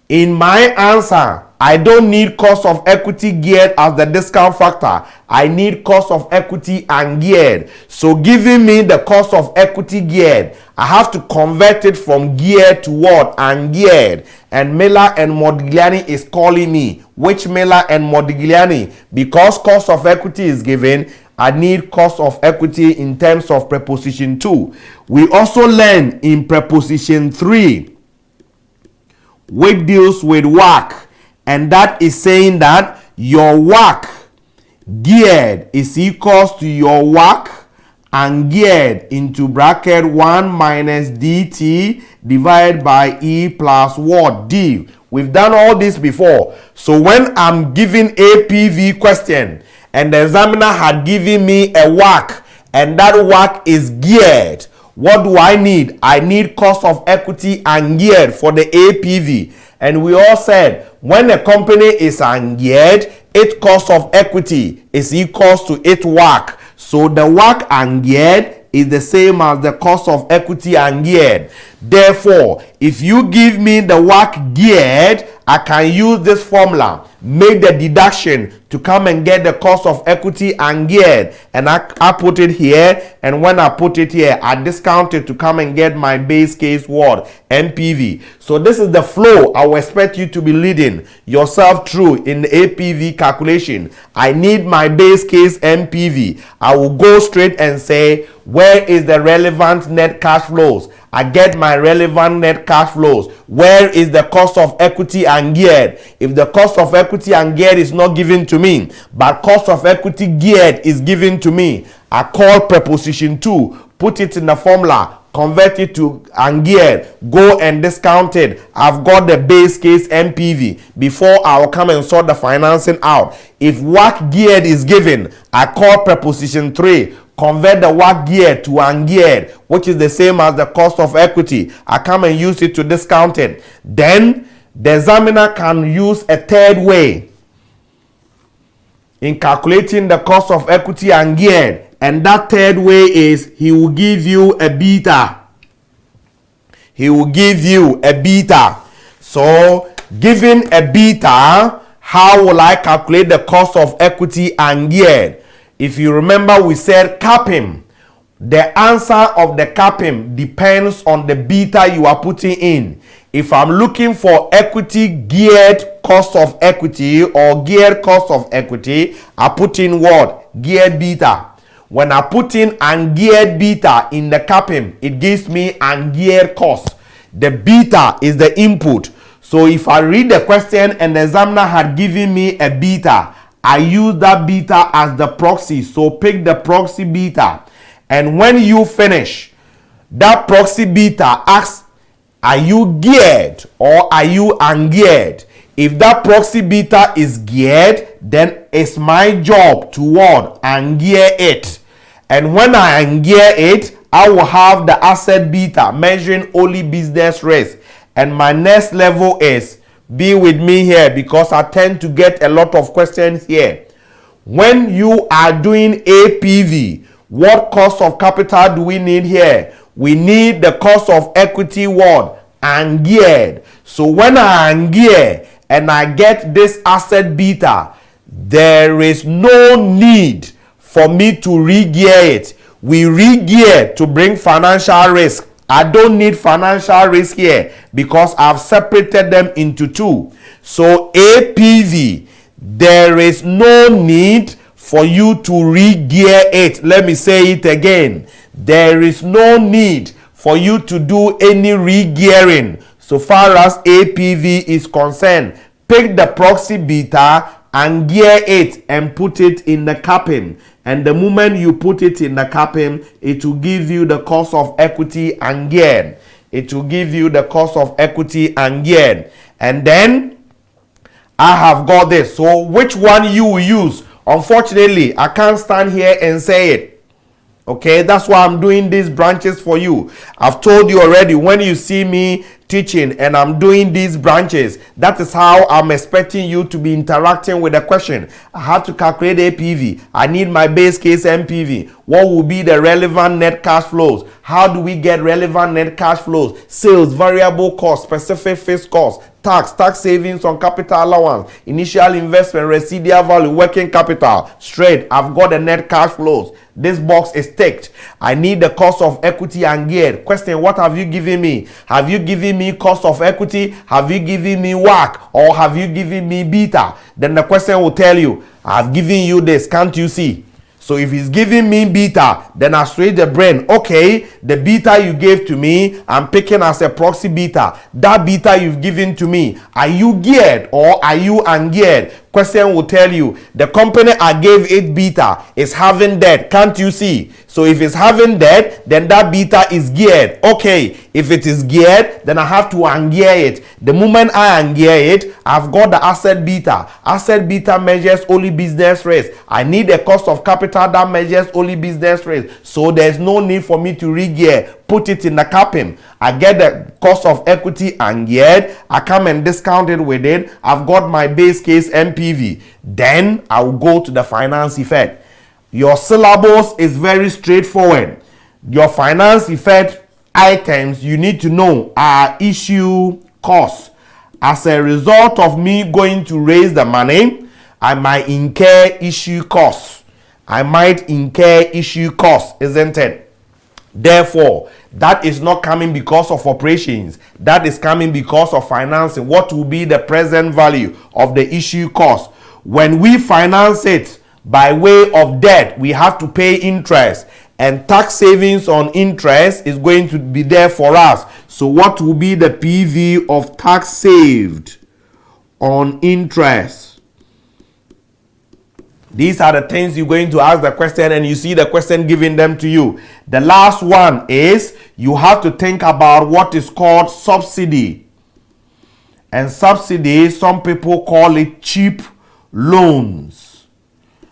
[SPEAKER 1] in my answer, I don't need cost of equity geared as the discount factor. I need cost of equity ungeared. So giving me the cost of equity geared, I have to convert it from geared to what? Ungeared. And Miller and Modigliani is calling me. Which Miller and Modigliani? Because cost of equity is given, I need cost of equity in terms of preposition 2. We also learn in preposition 3, which deals with WACC, and that is saying that your WACC geared is equals to your WACC ungeared into bracket 1 minus dt divided by E plus what? D. We've done all this before. So when I'm giving APV question and the examiner had given me a WACC and that WACC is geared, what do I need? I need cost of equity ungeared for the APV. And we all said when a company is ungeared, its cost of equity is equals to its WACC. So the WACC ungeared is the same as the cost of equity ungeared. Therefore, if you give me the WACC geared, I can use this formula, make the deduction to come and get the cost of equity ungeared, and I put it here, and when I put it here, I discount it to come and get my base case what? NPV. So this is the flow I will expect you to be leading yourself through in the APV calculation. I need my base case NPV. I will go straight and say, where is the relevant net cash flows? I get my relevant net cash flows. Where is the cost of equity ungeared? If the cost of equity ungeared is not given to me, but cost of equity geared is given to me, I call preposition 2, put it in the formula, convert it to ungeared, go and discount it. I've got the base case NPV. Before I will come and sort the financing out. If WACC geared is given, I call preposition 3, convert the WACC geared to ungeared, which is the same as the cost of equity. I come and use it to discount it. Then the examiner can use a third way in calculating the cost of equity ungeared, and that third way is he will give you a beta. He will give you a beta. So given a beta, how will I calculate the cost of equity ungeared? If you remember, we said capping. The answer of the capping depends on the beta you are putting in. If I'm looking for equity geared cost of equity or geared cost of equity, I put in what? Geared beta. When I put in ungeared beta in the capping, it gives me ungeared cost. The beta is the input. So if I read the question and the examiner had given me a beta, I use that beta as the proxy. So pick the proxy beta. And when you finish, that proxy beta asks, are you geared or are you ungeared? If that proxy beta is geared, then it's my job to what? Ungear it. And when I ungear it, I will have the asset beta measuring only business risk. And my next level is, be with me here because I tend to get a lot of questions here. When you are doing APV, what cost of capital do we need here? We need the cost of equity what? Ungeared. So when I ungear and I get this asset beta, there is no need for me to re-gear it. We re-gear to bring financial risk. I don't need financial risk here because I've separated them into two. So APV, there is no need for you to re-gear it. Let me say it again. There is no need for you to do any re-gearing so far as APV is concerned. Pick the proxy beta and gear it and put it in the capping. And the moment you put it in the capping, it will give you the cost of equity ungeared. it will give you the cost of equity and geared. And then I have got this. So which one you will use? Unfortunately, I can't stand here and say it. Okay, that's why I'm doing these branches for you. I've told you already, when you see me teaching and I'm doing these branches, that is how I'm expecting you to be interacting with the question. I have to calculate APV. I need my base case MPV. What will be the relevant net cash flows? How do we get relevant net cash flows? Sales, variable cost, specific fixed cost, tax savings on capital allowance, initial investment, residual value, working capital. Straight, I've got the net cash flows. This box is ticked. I need the cost of equity and geared. Question, what have you given me? Have you given me cost of equity? Have you given me WACC? Or have you given me beta? Then the question will tell you, I've given you this, can't you see? So if he's giving me beta, then I switch the brain. Okay, the beta you gave to me, I'm picking as a proxy beta. That beta you've given to me, are you geared or are you ungeared? Question will tell you, the company I gave it beta is having debt. Can't you see? So if it's having debt, then that beta is geared. Okay, if it is geared, then I have to ungear it. The moment I ungear it, I've got the asset beta. Asset beta measures only business rates. I need a cost of capital that measures only business rates. So there's no need for me to re-gear. Put it in the capping. I get the cost of equity ungeared. I come and discount it with it. I've got my base case MPV. Then I'll go to the finance effect. Your syllabus is very straightforward. Your finance effect items you need to know are issue costs. As a result of me going to raise the money, I might incur issue costs. Isn't it? Therefore, that is not coming because of operations. That is coming because of financing. What will be the present value of the issue cost? When we finance it by way of debt, we have to pay interest. And tax savings on interest is going to be there for us. So what will be the PV of tax saved on interest? These are the things you're going to ask the question, and you see the question giving them to you. The last one is you have to think about what is called subsidy. And subsidy, some people call it cheap loans.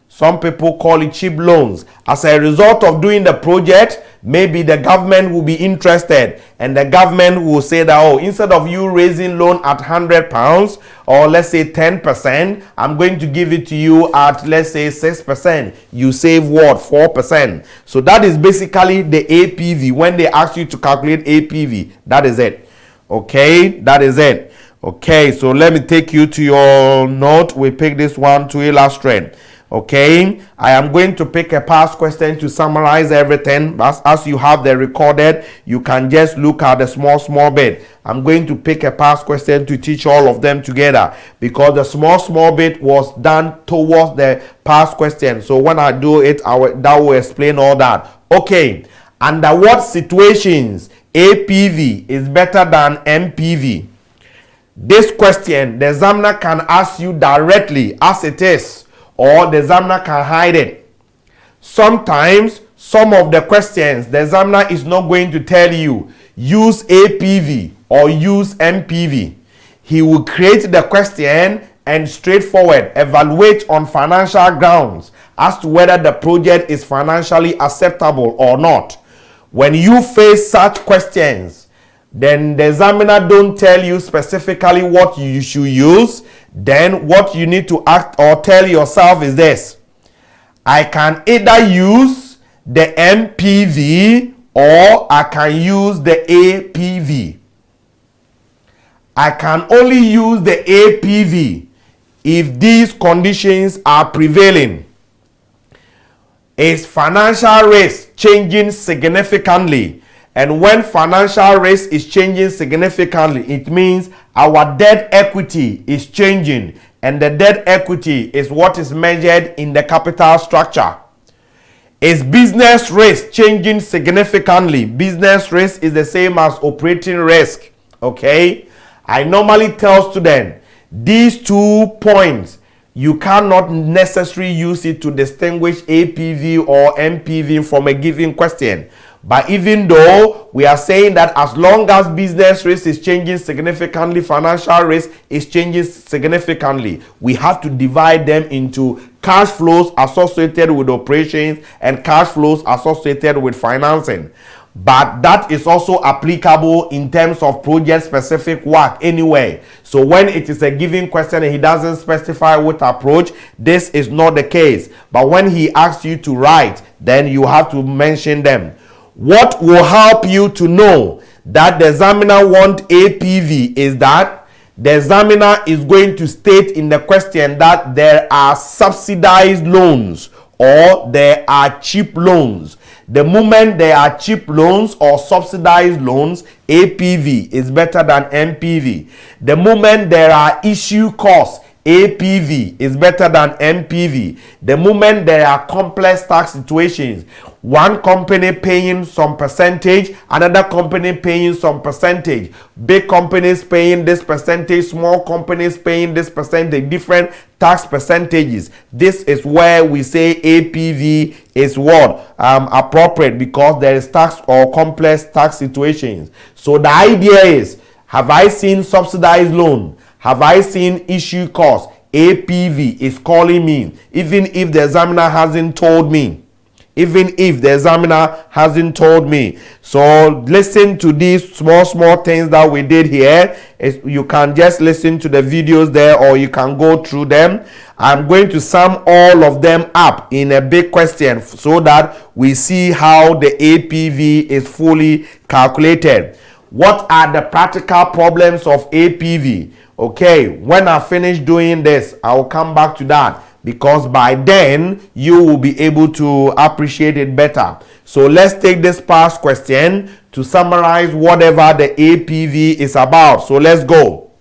[SPEAKER 1] Some people call it cheap loans. As a result of doing the project, maybe the government will be interested, and the government will say that, oh, instead of you raising loan at £100 or let's say 10%, I'm going to give it to you at let's say 6%. You save what? 4%. So that is basically the APV. When they ask you to calculate APV, that is it. Okay, that is it. Okay, so let me take you to your note. We pick this one to illustrate. Okay, I am going to pick a past question to summarize everything. As you have the recorded, you can just look at the small bit. I'm going to pick a past question to teach all of them together, because the small bit was done towards the past question. So when I do it, that will explain all that. Okay, under what situations APV is better than MPV? This question, the examiner can ask you directly as it is, or the examiner can hide it. Sometimes, some of the questions, the examiner is not going to tell you, use APV or use MPV. He will create the question and straightforward evaluate on financial grounds as to whether the project is financially acceptable or not. When you face such questions, then the examiner don't tell you specifically what you should use. Then what you need to act or tell yourself is this: I can either use the MPV or I can use the APV. I can only use the APV if these conditions are prevailing. Is financial risk changing significantly? And when financial risk is changing significantly, it means our debt equity is changing, and the debt equity is what is measured in the capital structure. Is business risk changing significantly? Business risk is the same as operating risk. Okay, I normally tell students these 2 points, you cannot necessarily use it to distinguish APV or MPV from a given question. But even though we are saying that as long as business risk is changing significantly, financial risk is changing significantly, we have to divide them into cash flows associated with operations and cash flows associated with financing. But that is also applicable in terms of project specific work anyway. So when it is a given question and he doesn't specify what approach, this is not the case. But when he asks you to write, then you have to mention them. What will help you to know that the examiner wants APV is that the examiner is going to state in the question that there are subsidized loans or there are cheap loans. The moment there are cheap loans or subsidized loans, APV is better than MPV. The moment there are issue costs, APV is better than MPV. The moment there are complex tax situations, one company paying some percentage, another company paying some percentage, big companies paying this percentage, small companies paying this percentage, different tax percentages. This is where we say APV is what appropriate, because there is tax or complex tax situations. So the idea is, have I seen subsidized loan? Have I seen issue costs? APV is calling me, even if the examiner hasn't told me. Even if the examiner hasn't told me. So listen to these small things that we did here. You can just listen to the videos there, or you can go through them. I'm going to sum all of them up in a big question so that we see how the APV is fully calculated. What are the practical problems of APV? Okay, when I finish doing this, I will come back to that, because by then you will be able to appreciate it better. So let's take this past question to summarize whatever the APV is about. So let's go.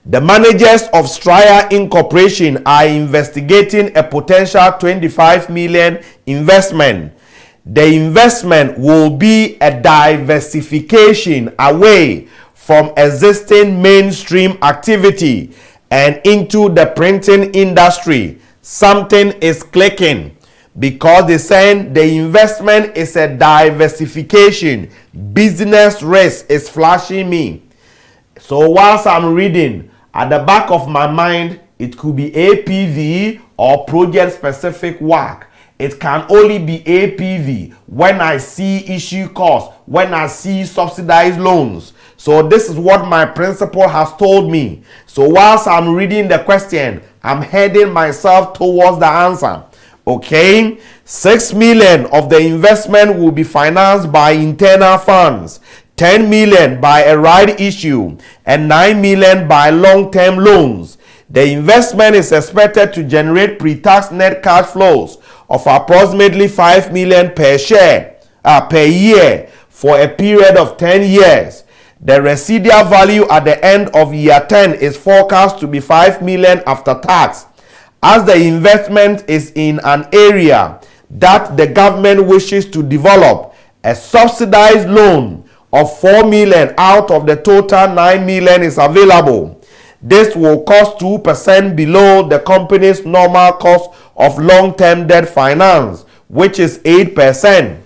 [SPEAKER 1] The managers of Straya Incorporation are investigating a potential 25 million investment. The investment will be a diversification away from existing mainstream activity and into the printing industry. Something is clicking, because they're saying the investment is a diversification. Business risk is flashing me. So whilst I'm reading, at the back of my mind, it could be APV or project specific work. It can only be APV when I see issue costs, when I see subsidized loans. So this is what my principal has told me. So whilst I'm reading the question, I'm heading myself towards the answer. Okay, 6 million of the investment will be financed by internal funds, 10 million by a right issue, and 9 million by long-term loans. The investment is expected to generate pre-tax net cash flows of approximately 5 million per year for a period of 10 years. The residual value at the end of year 10 is forecast to be 5 million after tax. As the investment is in an area that the government wishes to develop, a subsidized loan of 4 million out of the total 9 million is available. This will cost 2% below the company's normal cost of long-term debt finance, which is 8%.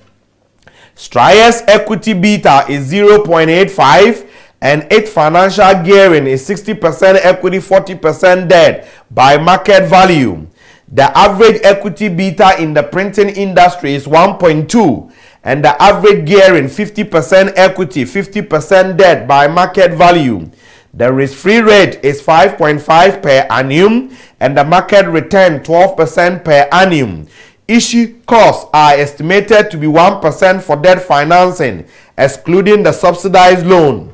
[SPEAKER 1] Straya's equity beta is 0.85 and its financial gearing is 60% equity, 40% debt by market value. The average equity beta in the printing industry is 1.2 and the average gearing 50% equity, 50% debt by market value. The risk-free rate is 5.5 per annum and the market return 12% per annum. Issue costs are estimated to be 1% for debt financing, excluding the subsidized loan,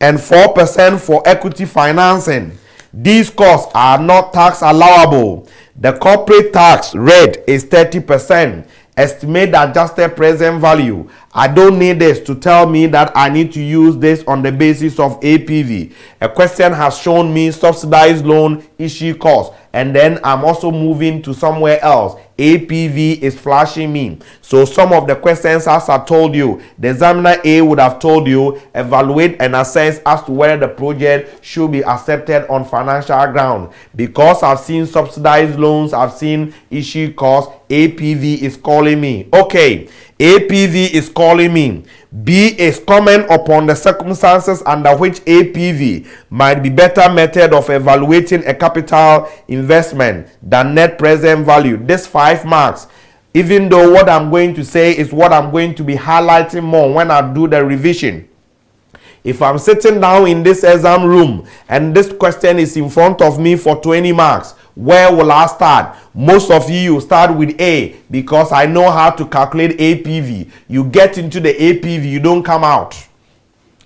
[SPEAKER 1] and 4% for equity financing. These costs are not tax allowable. The corporate tax rate is 30%. Estimate the adjusted present value. I don't need this to tell me that I need to use this on the basis of APV. A question has shown me subsidized loan issue cost, and then I'm also moving to somewhere else. APV is flashing me. So some of the questions, as I told you, the examiner A would have told you evaluate and assess as to whether the project should be accepted on financial ground. Because I've seen subsidized loans, I've seen issue costs, APV is calling me. Okay, APV is calling me. B is comment upon the circumstances under which APV might be better method of evaluating a capital investment than net present value. This 5 marks, even though what I'm going to say is what I'm going to be highlighting more when I do the revision. If I'm sitting down in this exam room and this question is in front of me for 20 marks, where will I start? Most of you start with A because I know how to calculate APV. You get into the APV, you don't come out.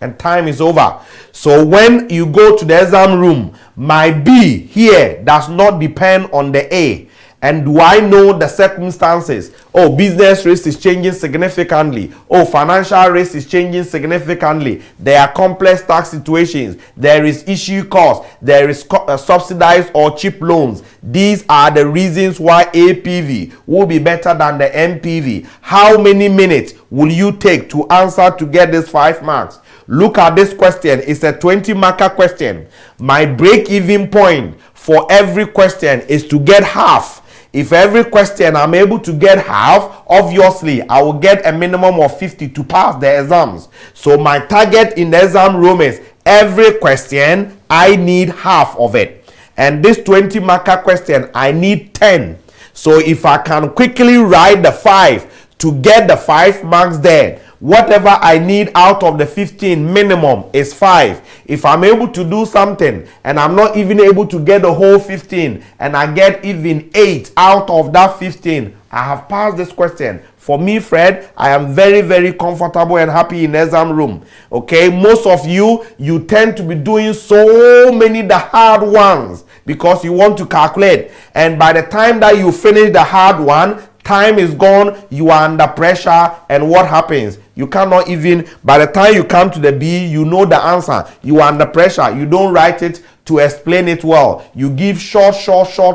[SPEAKER 1] And time is over. So when you go to the exam room, my B here does not depend on the A. And do I know the circumstances? Oh, business risk is changing significantly. Oh, financial risk is changing significantly. There are complex tax situations. There is issue cost. There is subsidized or cheap loans. These are the reasons why APV will be better than the MPV. How many minutes will you take to answer to get this 5 marks? Look at this question. It's a 20 marker question. My break-even point for every question is to get half. If every question I'm able to get half, obviously I will get a minimum of 50 to pass the exams. So my target in the exam room is every question I need half of it. And this 20 marker question I need 10. So if I can quickly write the 5 to get the 5 marks there, whatever I need out of the 15 minimum is 5. If I'm able to do something and I'm not even able to get the whole 15 and I get even 8 out of that 15, I have passed this question. For me, Fred, I am very, very comfortable and happy in the exam room. Okay, most of you tend to be doing so many the hard ones because you want to calculate. And by the time that you finish the hard one, time is gone, you are under pressure, and what happens? You cannot even, by the time you come to the B, you know the answer. You are under pressure. You don't write it to explain it well. You give short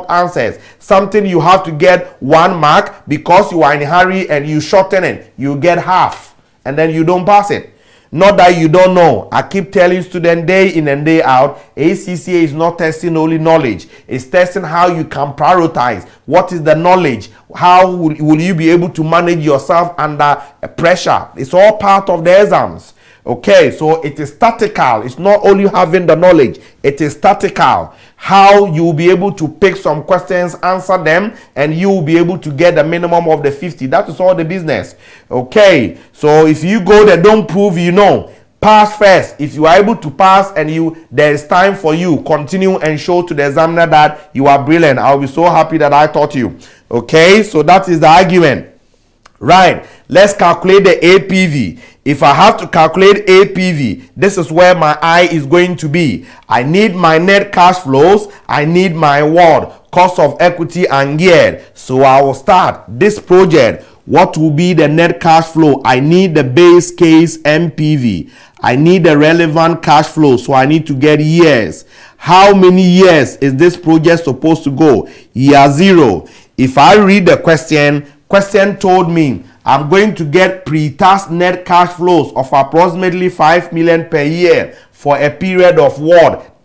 [SPEAKER 1] answers. Something you have to get 1 mark because you are in a hurry and you shorten it. You get half and then you don't pass it. Not that you don't know. I keep telling students day in and day out, ACCA is not testing only knowledge. It's testing how you can prioritize. What is the knowledge? How will you be able to manage yourself under pressure? It's all part of the exams. Okay, so it is tactical. It's not only having the knowledge. It is tactical. How you will be able to pick some questions, answer them, and you will be able to get the minimum of the 50. That is all the business. Okay, so if you go there, don't prove you know. Pass first. If you are able to pass and there is time for you, continue and show to the examiner that you are brilliant. I'll be so happy that I taught you. Okay, so that is the argument. Right, let's calculate the APV. If I have to calculate APV, this is where my eye is going to be. I need my net cash flows. I need my cost of equity and geared. So I will start this project. What will be the net cash flow? I need the base case MPV. I need the relevant cash flow. So I need to get years. How many years is this project supposed to go? Year 0. If I read the question told me I'm going to get pre-tax net cash flows of approximately 5 million per year for a period of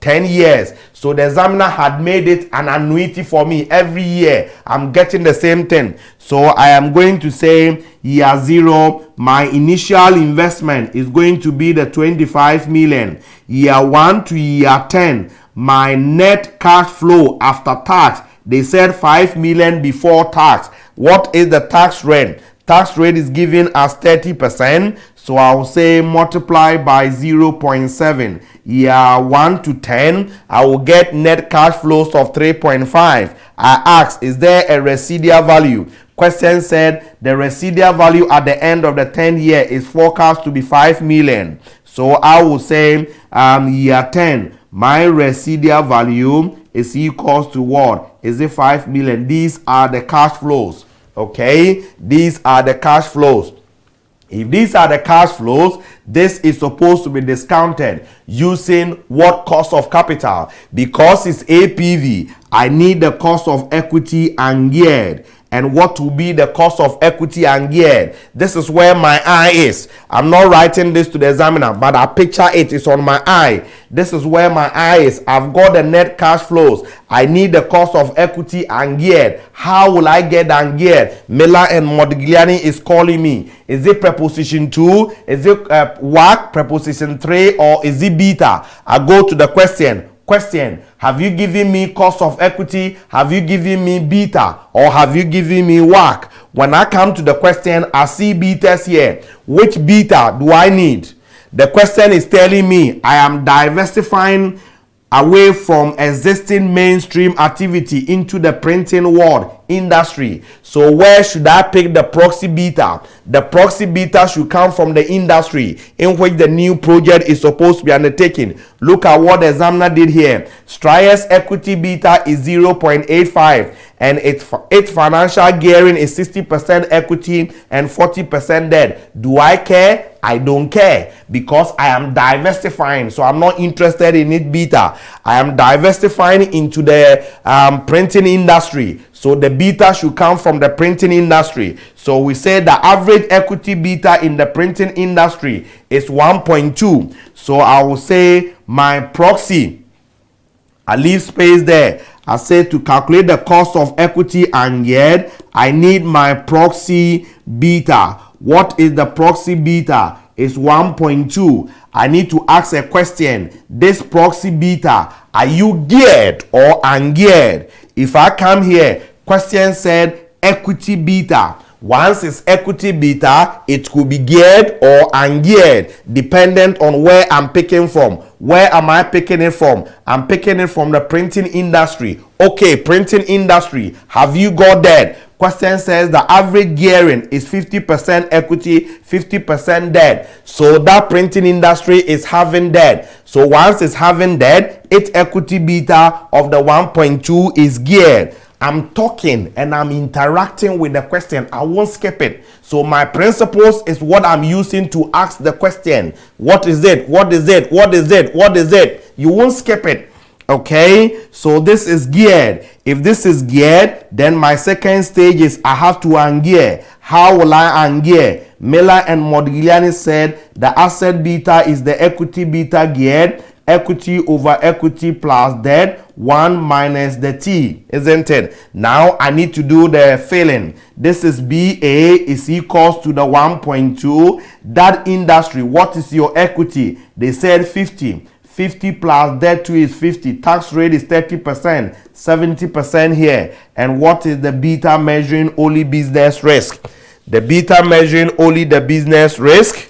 [SPEAKER 1] 10 years. So the examiner had made it an annuity for me. Every year I'm getting the same thing. So I am going to say year 0, my initial investment is going to be the 25 million. Year 1 to year 10, my net cash flow after tax, they said 5 million before tax. What is the tax rate? Tax rate is given as 30%. So I will say multiply by 0.7. Year 1 to 10, I will get net cash flows of 3.5. I asked, is there a residual value? Question said the residual value at the end of the 10th year is forecast to be 5 million. So I will say year 10, my residual value is equals to what? Is it 5 million? These are the cash flows. Okay, these are the cash flows. If these are the cash flows, this is supposed to be discounted using what cost of capital? Because it's APV, I need the cost of equity and geared. and what will be the cost of equity ungeared. This is where my eye is. I'm not writing this to the examiner, but I picture it. It's on my eye. This is where my eye is. I've got the net cash flows. I need the cost of equity ungeared. How will I get ungeared? Miller and Modigliani is calling me. Is it preposition 2? Is it WACC, preposition 3, or is it beta? I go to the question. Question, have you given me cost of equity? Have you given me beta? Or have you given me WACC? When I come to the question, I see betas here. Which beta do I need? The question is telling me I am diversifying away from existing mainstream activity into the printing world industry. So where should I pick the proxy beta? The proxy beta should come from the industry in which the new project is supposed to be undertaken. Look at what the examiner did here. Streyer's equity beta is 0.85 and its financial gearing is 60% equity and 40% debt. Do I care? I don't care, because I am diversifying. So I'm not interested in it beta. I am diversifying into the printing industry. So the beta should come from the printing industry. So we say the average equity beta in the printing industry is 1.2. So I will say my proxy, I leave space there. I say to calculate the cost of equity ungeared, I need my proxy beta. What is the proxy beta? It's 1.2. I need to ask a question. This proxy beta, are you geared or ungeared? If I come here, question said equity beta. Once it's equity beta, it could be geared or ungeared, dependent on where I'm picking from. Where am I picking it from? I'm picking it from the printing industry. Okay, printing industry. Have you got that? Question says the average gearing is 50% equity, 50% debt. So that printing industry is having debt. So once it's having debt, its equity beta of the 1.2 is geared. I'm talking and I'm interacting with the question. I won't skip it. So my principles is what I'm using to ask the question. What is it? What is it? What is it? What is it? You won't skip it. Okay, so this is geared. If this is geared, then my second stage is I have to ungear. How will I ungear? Miller and Modigliani said the asset beta is the equity beta geared. Equity over equity plus debt, 1 minus the T, isn't it? Now I need to do the filling. This is BA is equals to the 1.2. That industry, what is your equity? They said 50. 50 plus debt 2 is 50. Tax rate is 30%, 70% here. And what is the beta measuring? Only business risk. The beta measuring only the business risk.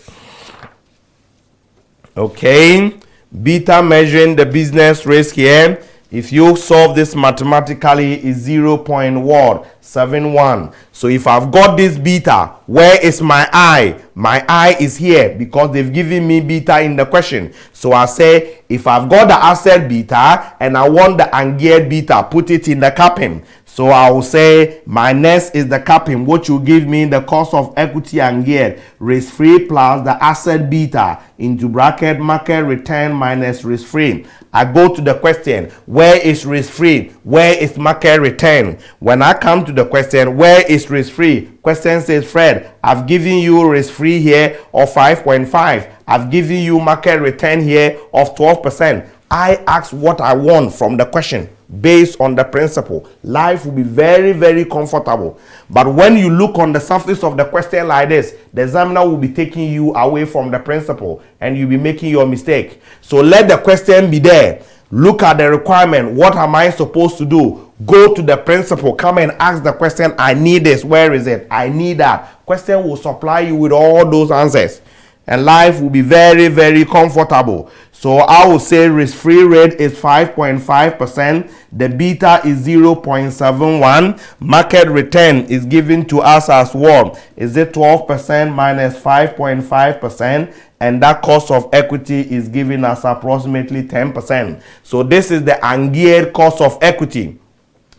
[SPEAKER 1] Okay. Beta measuring the business risk here. If you solve this mathematically, is 0.71. So if I've got this beta, where is my I? My I is here because they've given me beta in the question. So I say, if I've got the asset beta and I want the ungeared beta, put it in the capping. So I will say my next is the capping, which will give me the cost of equity ungeared, risk-free plus the asset beta into bracket market return minus risk-free. I go to the question, where is risk-free? Where is market return? When I come to the question, where is risk-free? Question says, Fred, I've given you risk-free here of 5.5. I've given you market return here of 12%. I ask what I want from the question based on the principle. Life will be very, very comfortable. But when you look on the surface of the question like this, the examiner will be taking you away from the principle and you'll be making your mistake. So let the question be there. Look at the requirement. What am I supposed to do? Go to the principle. Come and ask the question. I need this. Where is it? I need that. Question will supply you with all those answers. And life will be very, very comfortable. So I will say risk-free rate is 5.5%. The beta is 0.71. Market return is given to us as what? Is it 12% minus 5.5%? And that cost of equity is given us approximately 10%. So this is the ungeared cost of equity.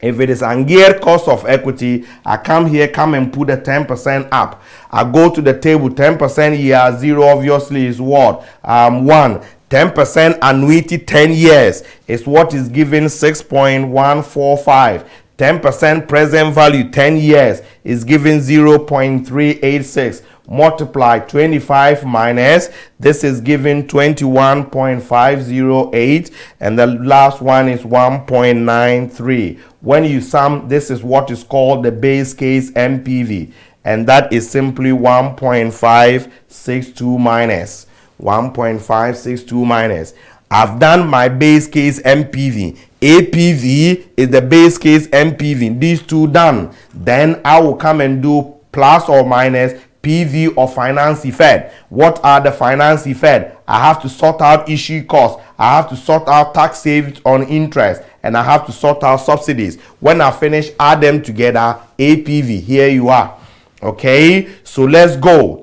[SPEAKER 1] If it is ungeared cost of equity, I come here, come and put the 10% up. I go to the table, 10% year 0 obviously is what? 1. 10% annuity 10 years is what is given 6.145. 10% present value, 10 years, is given 0.386. Multiply 25 minus, this is given 21.508, and the last one is 1.93. When you sum, this is what is called the base case MPV, and that is simply 1.562 minus 1.562 minus. I've done my base case MPV. APV is the base case MPV. These two done. Then I will come and do plus or minus PV or finance effect. What are the finance effect? I have to sort out issue costs. I have to sort out tax saved on interest, and I have to sort out subsidies. When I finish, add them together. APV. Here you are. Okay, so let's go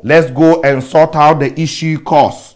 [SPEAKER 1] and sort out the issue costs.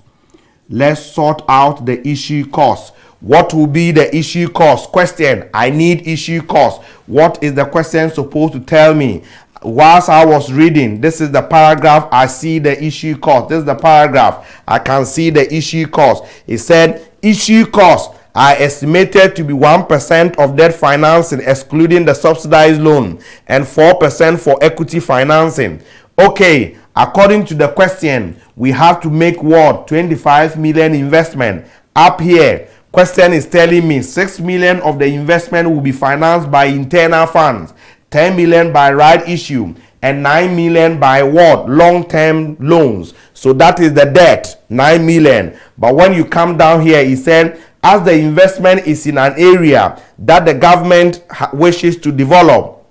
[SPEAKER 1] Let's sort out the issue costs. What will be the issue cost? Question. I need issue cost. What is the question supposed to tell me? Whilst I was reading, this is the paragraph, I see the issue cost. This is the paragraph, I can see the issue cost. It said issue cost are estimated to be 1% of debt financing excluding the subsidized loan, and 4% for equity financing. Okay, according to the question, we have to make what? 25 million investment. Up here, question is telling me 6 million of the investment will be financed by internal funds, 10 million by right issue, and 9 million by what? Long-term loans. So that is the debt, 9 million. But when you come down here, he said, as the investment is in an area that the government wishes to develop,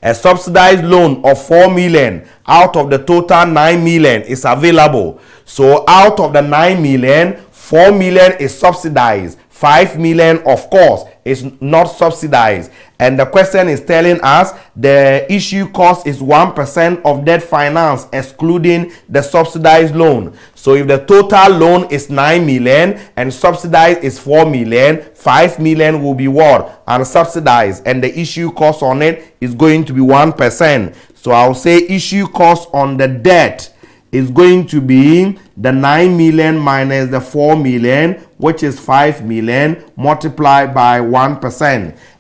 [SPEAKER 1] a subsidized loan of 4 million out of the total 9 million is available. So out of the 9 million, 4 million is subsidized. 5 million, of course, is not subsidized. And the question is telling us the issue cost is 1% of debt finance, excluding the subsidized loan. So if the total loan is 9 million and subsidized is 4 million, 5 million will be what? Unsubsidized. And the issue cost on it is going to be 1%. So I'll say issue cost on the debt is going to be the 9 million minus the 4 million, which is 5 million, multiplied by 1.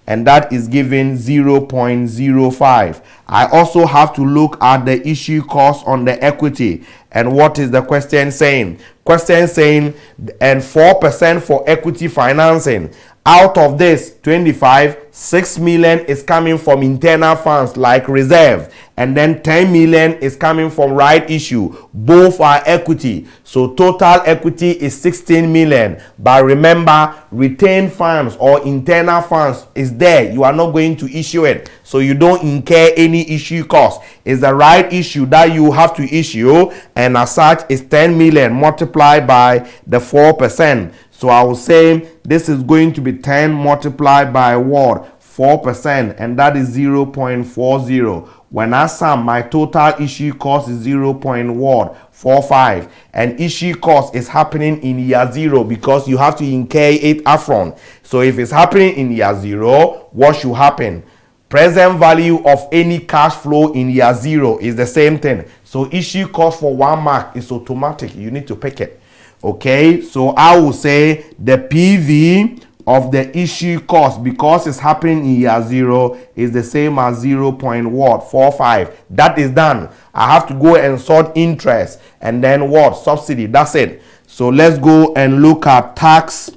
[SPEAKER 1] And that is given 0.05. I also have to look at the issue cost on the equity. And what is the question saying? Question saying, and 4% for equity financing. Out of this 25, 6 million is coming from internal funds like reserve, and then 10 million is coming from right issue. Both are equity. So total equity is 16 million. But remember, retained funds or internal funds is there. You are not going to issue it, so you don't incur any issue cost. It's the right issue that you have to issue, and as such is 10 million multiplied by the 4%. So I will say this is going to be 10 multiplied by what? 4%, and that is 0.40. When I sum, my total issue cost is 0.45, and issue cost is happening in year 0 because you have to incur it upfront. So if it's happening in year 0, what should happen? Present value of any cash flow in year 0 is the same thing. So issue cost for 1 mark is automatic. You need to pick it. Okay, so I will say the PV of the issue cost, because it's happening in year 0, is the same as 0.45. That is done. I have to go and sort interest and then what? Subsidy. That's it. So let's go and look at tax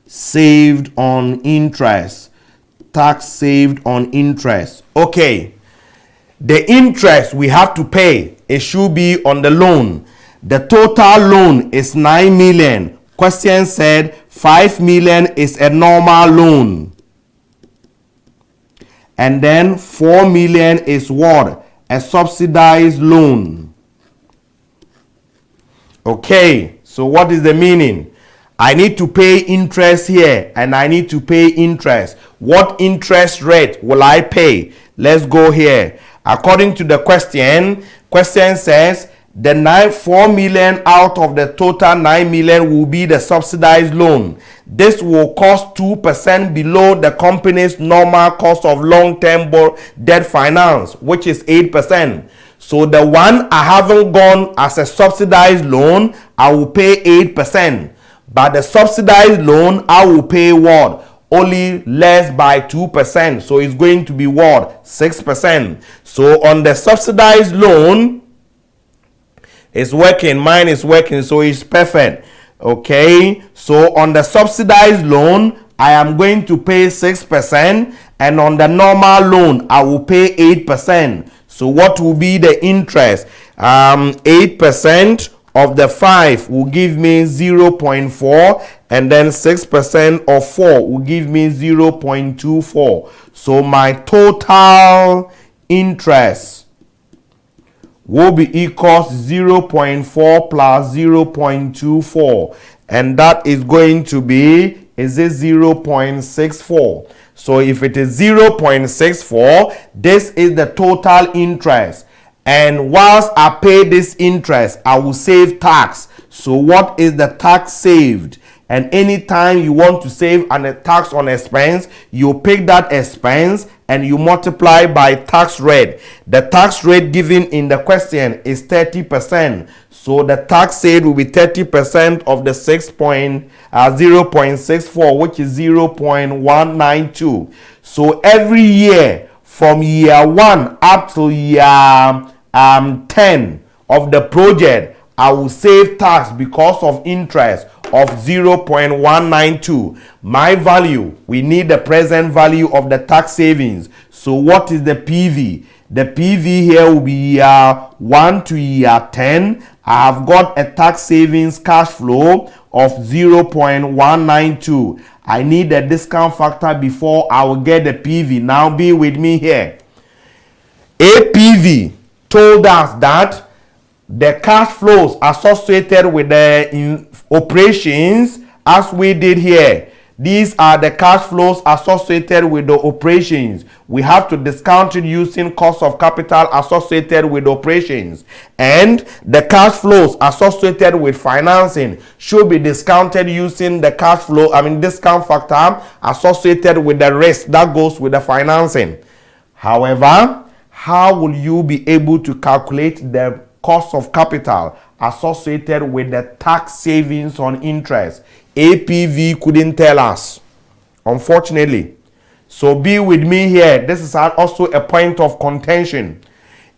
[SPEAKER 1] saved on interest. Tax saved on interest. Okay, the interest we have to pay, it should be on the loan. The total loan is 9 million. Question said 5 million is a normal loan. And then 4 million is what? A subsidized loan. Okay, so what is the meaning? I need to pay interest here, and I need to pay interest. What interest rate will I pay? Let's go here. According to the question says the 4 million out of the total 9 million will be the subsidized loan. This will cost 2% below the company's normal cost of long-term debt finance, which is 8%. So the one I haven't gone as a subsidized loan, I will pay 8%. But the subsidized loan, I will pay what? only less by 2%. So it's going to be what? 6%. So on the subsidized loan, it's working. Mine is working, so it's perfect. Okay. So on the subsidized loan, I am going to pay 6%, and on the normal loan, I will pay 8%. So what will be the interest? 8% of the 5 will give me 0.4, and then 6% of 4 will give me 0.24. So my total interest will be equals 0.4 plus 0.24, and that is going to be, is it 0.64? So if it is 0.64, this is the total interest. And whilst I pay this interest, I will save tax. So what is the tax saved? And anytime you want to save a tax on expense, you pick that expense and you multiply by tax rate. The tax rate given in the question is 30%. So the tax saved will be 30% of the 0.64, which is 0.192. So every year from year 1 up to year 10 of the project, I will save tax because of interest of 0.192. My value, we need the present value of the tax savings. So what is the PV? The PV here will be year 1 to year 10. I have got a tax savings cash flow of 0.192. I need the discount factor before I will get the PV. Now be with me here. APV told us that the cash flows associated with the operations, as we did here, these are the cash flows associated with the operations. We have to discount it using cost of capital associated with operations. And the cash flows associated with financing should be discounted using the discount factor associated with the risk that goes with the financing. However, how will you be able to calculate the cost of capital associated with the tax savings on interest? APV couldn't tell us, unfortunately. So be with me here. This is also a point of contention.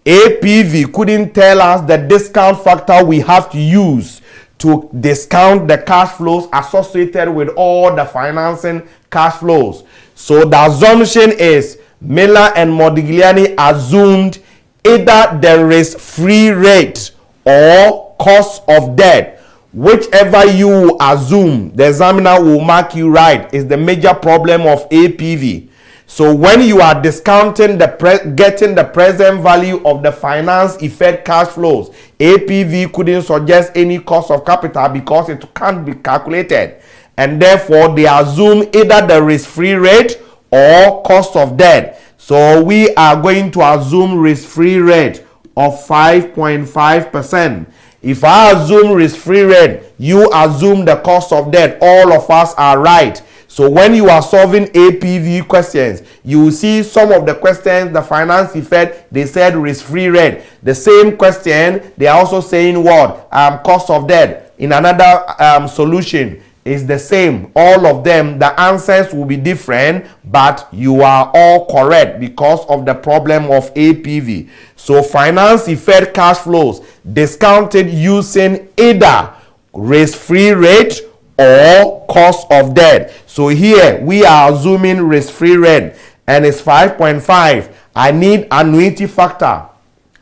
[SPEAKER 1] APV couldn't tell us the discount factor we have to use to discount the cash flows associated with all the financing cash flows. So the assumption is Miller and Modigliani assumed either the risk-free rate or cost of debt. Whichever you assume, the examiner will mark you right. Is the major problem of APV. So when you are discounting getting the present value of the finance effect cash flows, APV couldn't suggest any cost of capital because it can't be calculated, and therefore they assume either the risk-free rate or cost of debt. So we are going to assume risk-free rate of 5.5%. If I assume risk-free rate, you assume the cost of debt, all of us are right. So when you are solving APV questions, you will see some of the questions, the finance effect, they said risk-free rate. The same question, they are also saying what? Cost of debt. In another solution, is the same. All of them, the answers will be different, but you are all correct because of the problem of APV. So finance effect cash flows discounted using either risk-free rate or cost of debt. So here we are assuming risk-free rate and it's 5.5. I need annuity factor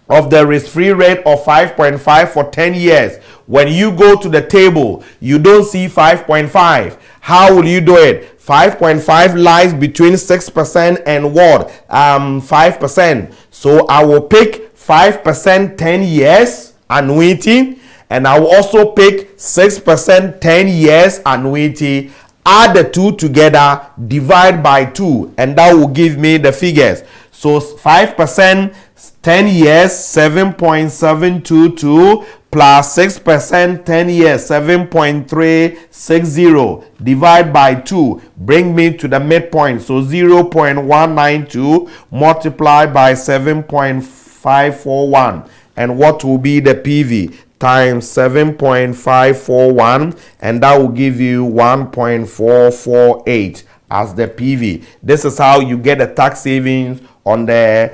[SPEAKER 1] of the risk-free rate of 5.5 for 10 years. When you go to the table, you don't see 5.5. How will you do it? 5.5 lies between 6% and what? 5%. So I will pick 5% 10 years annuity, and I will also pick 6% 10 years annuity. Add the two together, divide by 2, and that will give me the figures. So 5% 10 years 7.722 plus 6% 10 years 7.360 divide by 2 bring me to the midpoint. So 0.192 multiplied by 7.541, and what will be the PV? Times 7.541, and that will give you 1.448. as the PV. This is how you get the tax savings on the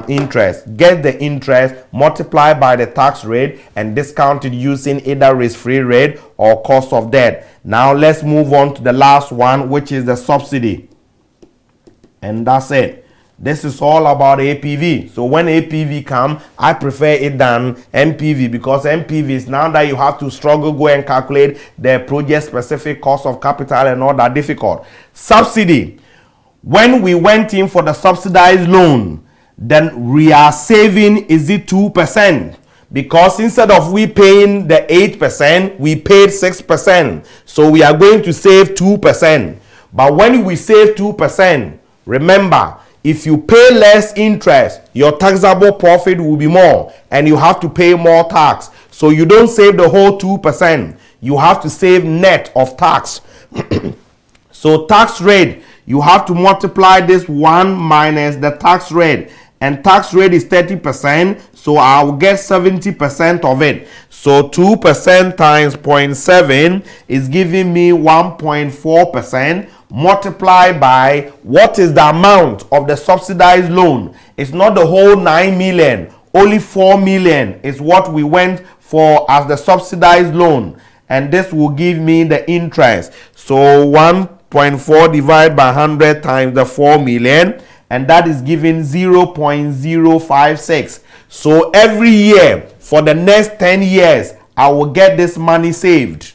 [SPEAKER 1] interest. Get the interest, multiply by the tax rate, and discount it using either risk-free rate or cost of debt. Now let's move on to the last one, which is the subsidy. And that's it. This is all about APV. So when APV come, I prefer it than MPV, because MPV is now that you have to struggle, go and calculate the project specific cost of capital and all that difficult. Subsidy. When we went in for the subsidized loan, then we are saving, is it 2%? Because instead of we paying the 8%, we paid 6%. So we are going to save 2%. But when we save 2%, remember, if you pay less interest, your taxable profit will be more and you have to pay more tax. So you don't save the whole 2%. You have to save net of tax. So tax rate, you have to multiply this 1 minus the tax rate. And tax rate is 30%, so I'll get 70% of it. So 2% times 0.7 is giving me 1.4%. Multiplied by what is the amount of the subsidized loan. It's not the whole 9 million, only 4 million is what we went for as the subsidized loan, and this will give me the interest. So 1.4 divided by 100 times the 4 million, and that is giving 0.056. So every year for the next 10 years I will get this money saved.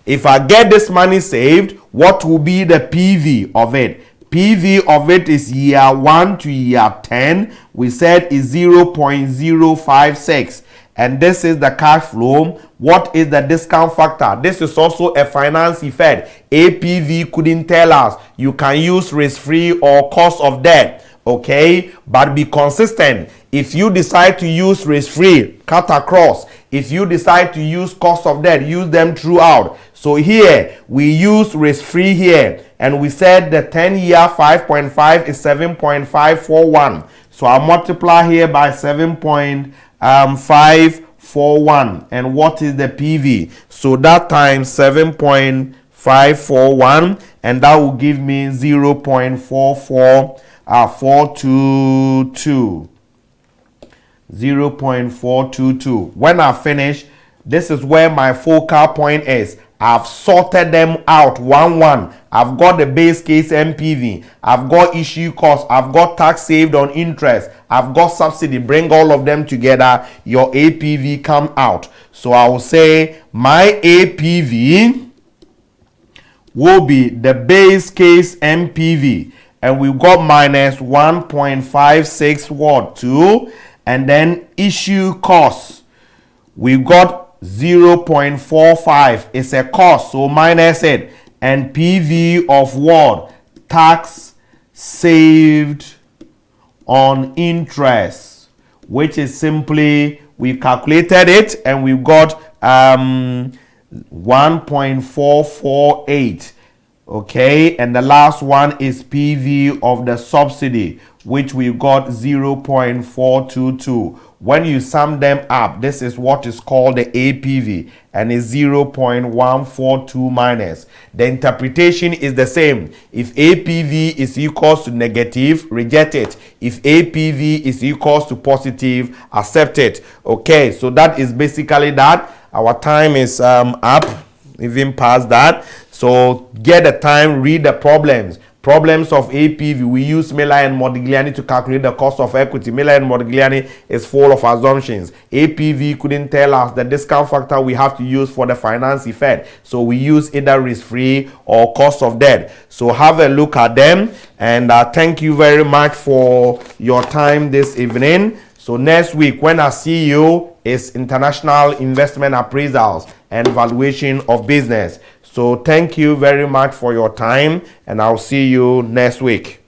[SPEAKER 1] If I get this money saved, what will be the PV of it? PV of it is year 1 to year 10. We said is 0.056. And this is the cash flow. What is the discount factor? This is also a finance effect. APV couldn't tell us. You can use risk-free or cost of debt. Okay, but be consistent. If you decide to use risk-free, cut across. If you decide to use cost of debt, use them throughout. So here we use risk-free here, and we said the 10-year 5.5 is 7.541. So I multiply here by 7.541. And what is the PV? So that times 7.541, and that will give me 0.422. 0.422. When I finish, this is where my focal point is. I've sorted them out one. I've got the base case MPV. I've got issue cost. I've got tax saved on interest. I've got subsidy. Bring all of them together. Your APV come out. So I will say my APV will be the base case MPV. And we've got minus 1.56 what? 2. And then issue costs. We've got 0.45. It's a cost, so minus it. And PV of what? Tax saved on interest, which is simply, we calculated it and we've got 1.448. Okay, and the last one is PV of the subsidy, which we got 0.422. When you sum them up, this is what is called the APV, and is 0.142 minus. The interpretation is the same. If APV is equals to negative, reject it. If APV is equals to positive, accept it. Okay, so that is basically that. Our time is up, even past that. So get the time, read the problems. Problems of APV. We use Miller and Modigliani to calculate the cost of equity. Miller and Modigliani is full of assumptions. APV couldn't tell us the discount factor we have to use for the finance effect. So we use either risk-free or cost of debt. So have a look at them. And thank you very much for your time this evening. So next week, when I see you, is international investment appraisals and valuation of business. So thank you very much for your time, and I'll see you next week.